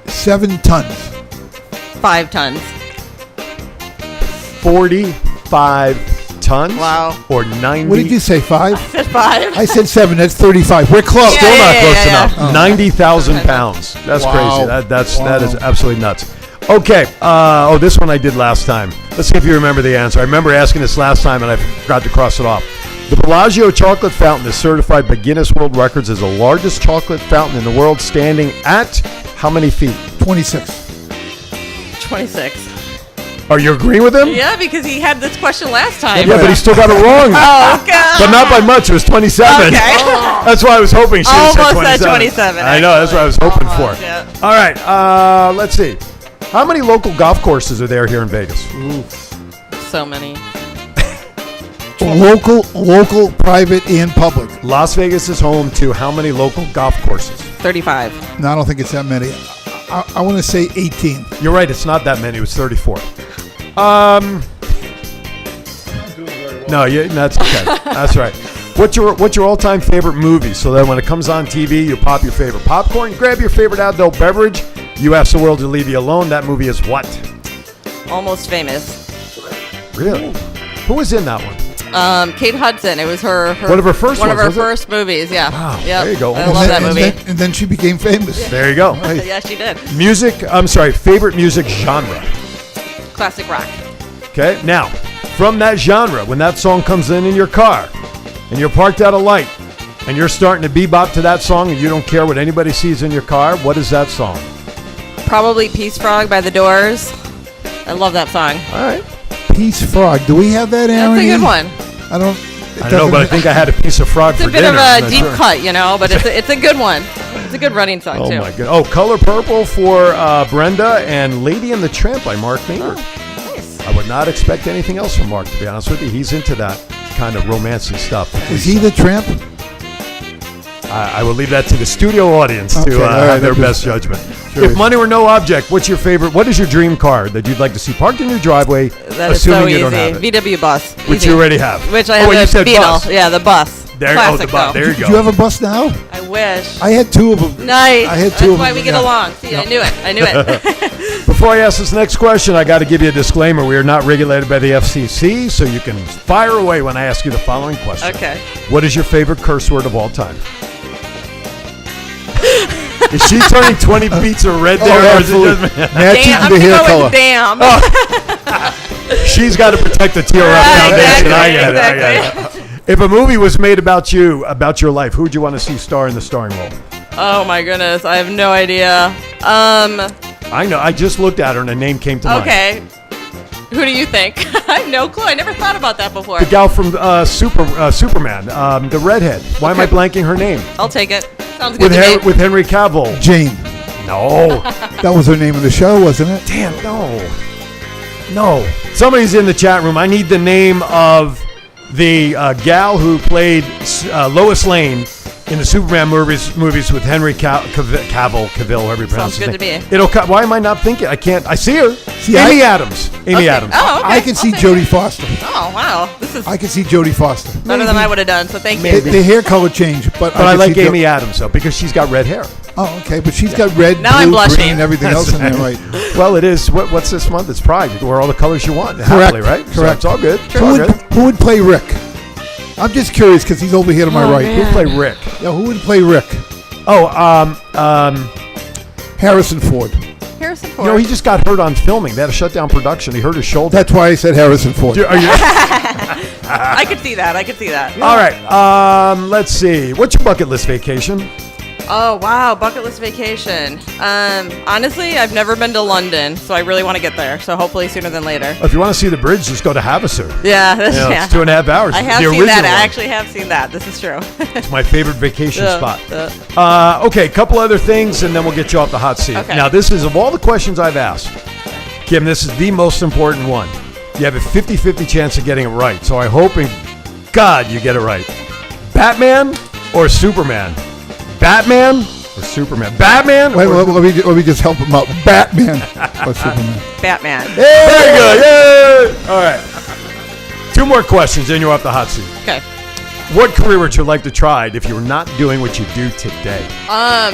7 tons. 5 tons. 45 tons? Wow. Or 90? What did you say, 5? I said 5. I said 7. That's 35. We're close. Still not close enough. Oh. 90,000 pounds. That's crazy. That is absolutely nuts. Okay. This one I did last time. Let's see if you remember the answer. I remember asking this last time and I forgot to cross it off. The Bellagio chocolate fountain is certified by Guinness World Records as the largest chocolate fountain in the world, standing at how many feet? 26. 26. Are you agreeing with him? Yeah, because he had this question last time. Yeah, but he still got it wrong. Oh, God. But not by much. It was 27. Okay. That's why I was hoping she would Almost say said 27. 27, I know. That's what I was hoping for. yeah. All right. Let's see. How many local golf courses are there here in Vegas? So many. Local, private, and public. Las Vegas is home to how many local golf courses? 35. No, I don't think it's that many. I want to say 18. You're right. It's not that many. It was 34. No, that's okay. That's right. What's your all-time favorite movie? So that when it comes on TV, you pop your favorite popcorn, grab your favorite adult beverage. You ask the world to leave you alone. That movie is what? Almost Famous. Really? Who was in that one? Kate Hudson. It was her One of her first one of ones, her was it? first movies. Yeah. Wow, Yep. there you go. I Almost love that and movie. and then she became famous. There you go. Yeah, she did. Favorite music genre. Classic rock. Okay, now, from that genre, when that song comes in your car, and you're parked at a light, and you're starting to bebop to that song, and you don't care what anybody sees in your car, what is that song? Probably Peace Frog by The Doors. I love that song. All right. Peace Frog. Do we have that, Aaron? That's a good one. I don't. I don't know, but I think I had a piece of frog It's for a bit dinner. of I'm a not deep sure. cut, but it's a good one. It's a good running song Oh too. my god! Oh, Color Purple for Brenda and Lady and the Tramp by Mark Maynard. Nice. I would not expect anything else from Mark, to be honest with you. He's into that kind of romancy stuff. Is he the tramp? I will leave that to the studio audience Okay, to all right, have their I'm best just judgment. curious. If money were no object, what's your favorite? What is your dream car that you'd like to see parked in your driveway? That is assuming so you easy. don't have it, VW bus. which Easy. you already have. Which I Oh, have wait, you the said Beetle. bus. Yeah, the bus. There, Classic, the bus. though. There you Do go. you have a bus now? I wish. I had two of them. Nice. I had That's two of why them, we get yeah. along. See, I knew it. I knew it. Before I ask this next question, I got to give you a disclaimer. We are not regulated by the FCC, so you can fire away when I ask you the following question. Okay. What is your favorite curse word of all time? Is she turning 20 beats of red there? or is it absolutely. just- Matching Damn, I'm the gonna hair go color. with damn. She's got to protect the TRF Right, Foundation. I exactly, get it. I get it. If a movie was made about you, about your life, who would you want to see star in the starring role? Oh my goodness, I have no idea. I know. I just looked at her and a name came to mind. Okay. Who do you think? I have no clue. I never thought about that before. The gal from Superman, the redhead. Why am I blanking her name? I'll take it. Sounds good to me. With Henry Cavill. Jane. No. That was her name of the show, wasn't it? Damn, no. Somebody's in the chat room. I need the name of the gal who played Lois Lane in the Superman movies with Henry Cavill, however you pronounce Sounds good his to name. me. Why am I not thinking? I can't. I see her. See, Amy I- Adams. Amy Adams. Oh, okay. I can see I'll take Jodie Foster. it. Oh, wow. This is I can see Jodie Foster. better than I would have done, so thank The, you. the hair color changed, but But I can like see Jo- Amy Adams, though, because she's got red hair. Oh, okay, but she's got red, Now I'm blue, blushing. green, and everything else in there, right? Well, it is. What's this month? It's Pride. You can wear all the colors you want. Correct. Happily, right? So Correct. it's all good. It's Who all would, good. who would play Rick? I'm just curious because he's over here to my Oh, right. man. Who play Rick? Yeah, who would play Rick? Oh, Harrison Ford. Harrison you Ford. know, he just got hurt on filming. They had to shut down production. He hurt his shoulder. That's why I said Harrison Ford. Are you? I could see that. I could see that. All right. Let's see. What's your bucket list vacation? Oh, wow. Bucket list vacation. Honestly, I've never been to London, so I really want to get there. So hopefully sooner than later. If you want to see the bridge, just go to Havasu. Yeah. You know, yeah. It's 2.5 hours. I have the seen that. original I one. actually have seen that. This is true. It's my favorite vacation spot. Uh, Okay, a couple other things, and then we'll get you off the hot seat. Okay. Now, this is, of all the questions I've asked, Kim, this is the most important one. You have a 50-50 chance of getting it right, so I hope in God you get it right. Batman or Superman? Batman or Superman? Batman Wait, or... let me just help him out. Batman or Superman? Batman. Very good. Yay! All right. 2 more questions, then you're off the hot seat. Okay. What career would you like to try if you were not doing what you do today? I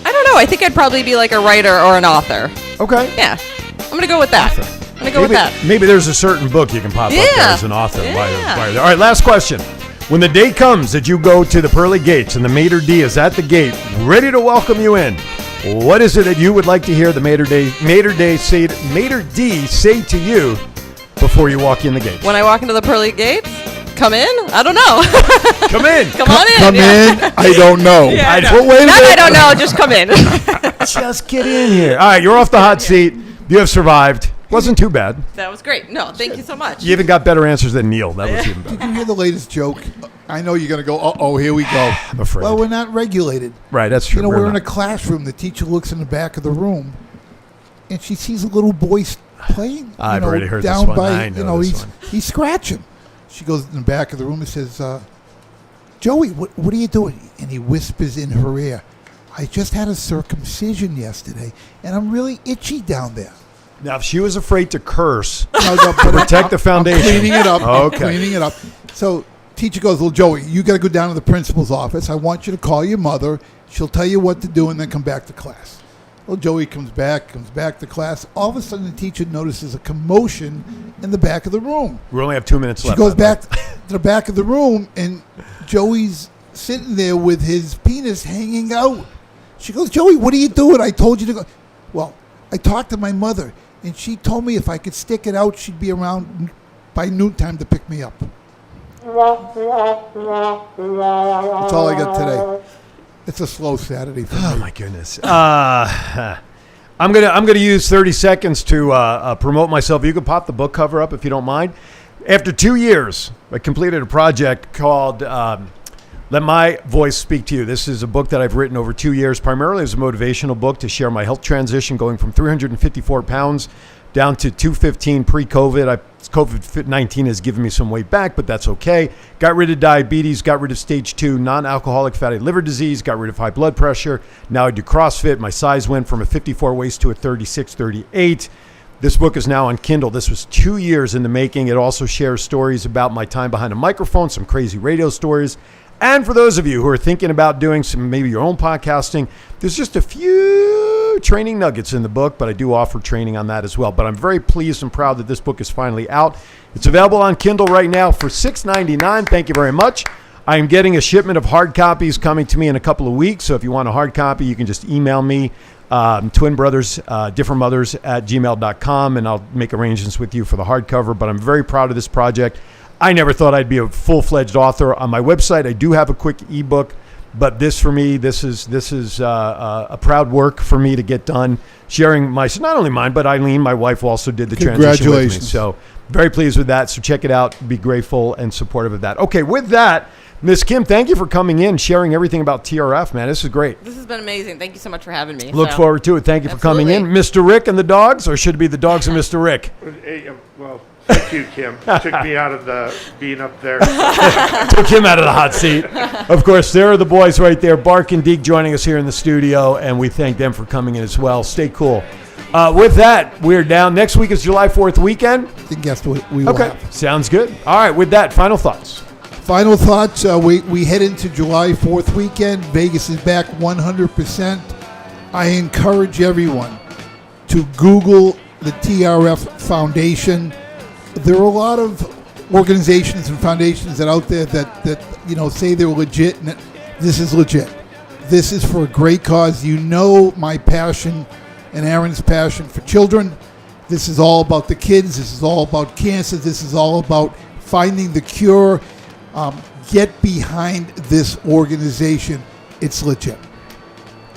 don't know. I think I'd probably be like a writer or an author. Okay. Yeah. I'm going to go with that. I'm going to go with that. Maybe there's a certain book you can pop up there Yeah. as an author. Yeah. While you're there. All right, last question. When the day comes that you go to the pearly gates and the maitre d' is at the gate, ready to welcome you in, what is it that you would like to hear the maitre d' say to you before you walk in the gates? When I walk into the pearly gates, come in? I don't know. Come in. Come on in. Come yeah. in. I don't know. Yeah, I know. Well, wait a Not minute. I don't know. Just come in. Just get in here. All right, you're off the hot seat. You have survived. Wasn't too bad. That was great. No, thank you so much. You even got better answers than Neil. That was even better. Did you hear the latest joke? I know you're going to go, uh-oh, here we go. I'm afraid. Well, we're not regulated. Right, that's true. You know, we're in not. a classroom. The teacher looks in the back of the room, and she sees a little boy playing. I've you know, already heard down this one. by, I know this one. he's scratching. She goes in the back of the room and says, Joey, what are you doing? And he whispers in her ear, I just had a circumcision yesterday, and I'm really itchy down there. Now, if she was afraid to curse No, to protect the foundation. I'm cleaning it up. Okay. I'm cleaning it up. So teacher goes, well, Joey, you got to go down to the principal's office. I want you to call your mother. She'll tell you what to do and then come back to class. Well, Joey comes back to class. All of a sudden, the teacher notices a commotion in the back of the room. We only have 2 minutes She left. goes back to the back of the room, and Joey's sitting there with his penis hanging out. She goes, Joey, what are you doing? I told you to go. Well, I talked to my mother, and she told me if I could stick it out, she'd be around by noontime to pick me up. That's all I got today. It's a slow Saturday for me. Oh my goodness. I'm gonna use 30 seconds to promote myself. You can pop the book cover up if you don't mind. After 2 years, I completed a project called Let My Voice Speak to You. This is a book that I've written over 2 years, primarily as a motivational book to share my health transition, going from 354 pounds down to 215 pre-COVID. COVID-19 has given me some weight back, but that's okay. Got rid of diabetes, got rid of stage 2 non-alcoholic fatty liver disease, got rid of high blood pressure. Now I do CrossFit. My size went from a 54 waist to a 36, 38. This book is now on Kindle. This was 2 years in the making. It also shares stories about my time behind a microphone, some crazy radio stories. And for those of you who are thinking about doing some, maybe your own podcasting, there's just a few training nuggets in the book, but I do offer training on that as well. But I'm very pleased and proud that this book is finally out. It's available on Kindle right now for $6.99. Thank you very much. I am getting a shipment of hard copies coming to me in a couple of weeks. So if you want a hard copy, you can just email me, twinbrothers@gmail.com, and I'll make arrangements with you for the hardcover. But I'm very proud of this project. I never thought I'd be a full-fledged author. On my website, I do have a quick ebook, but this for me, this is a proud work for me to get done. Sharing not only mine, but Eileen, my wife, also did the transition with me. Congratulations. So very pleased with that. So check it out. Be grateful and supportive of that. Okay, with that, Miss Kim, thank you for coming in, sharing everything about TRF, man. This is great. This has been amazing. Thank you so much for having me. Look forward to it. Thank you for coming in. Mr. Rick and the dogs, or should it be the dogs and Mr. Rick? Hey, well, thank you, Kim. Took me out of the being up there. Took him out of the hot seat. Of course, there are the boys right there. Bark and Deke joining us here in the studio, and we thank them for coming in as well. Stay cool. With that, we're down. Next week is July 4th weekend. Then guess what we will have. Sounds good. All right, with that, final thoughts. Final thoughts. We head into July 4th weekend. Vegas is back 100%. I encourage everyone to Google the TRF Foundation. There are a lot of organizations and foundations that out there that say they're legit, and this is legit. This is for a great cause. You know my passion and Aaron's passion for children. This is all about the kids. This is all about cancer. This is all about finding the cure. Get behind this organization. It's legit.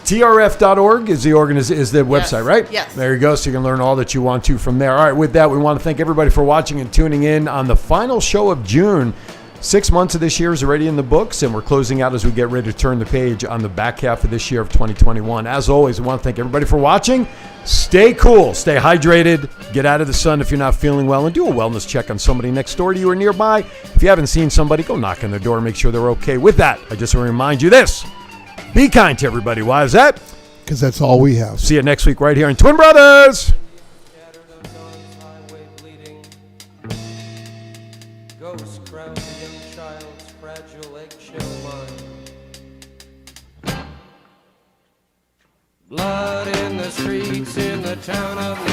TRF.org is the website, right? Yes. There you go. So you can learn all that you want to from there. All right, with that, we want to thank everybody for watching and tuning in on the final show of June. 6 months of this year is already in the books, and we're closing out as we get ready to turn the page on the back half of this year of 2021. As always, we want to thank everybody for watching. Stay cool. Stay hydrated. Get out of the sun if you're not feeling well, and do a wellness check on somebody next door to you or nearby. If you haven't seen somebody, go knock on their door and make sure they're okay. With that, I just want to remind you this. Be kind to everybody. Why is that? Because that's all we have. See you next week right here in Twin Brothers. Ghosts crowd the young child's fragile eggshell mind. Blood in the streets in the town of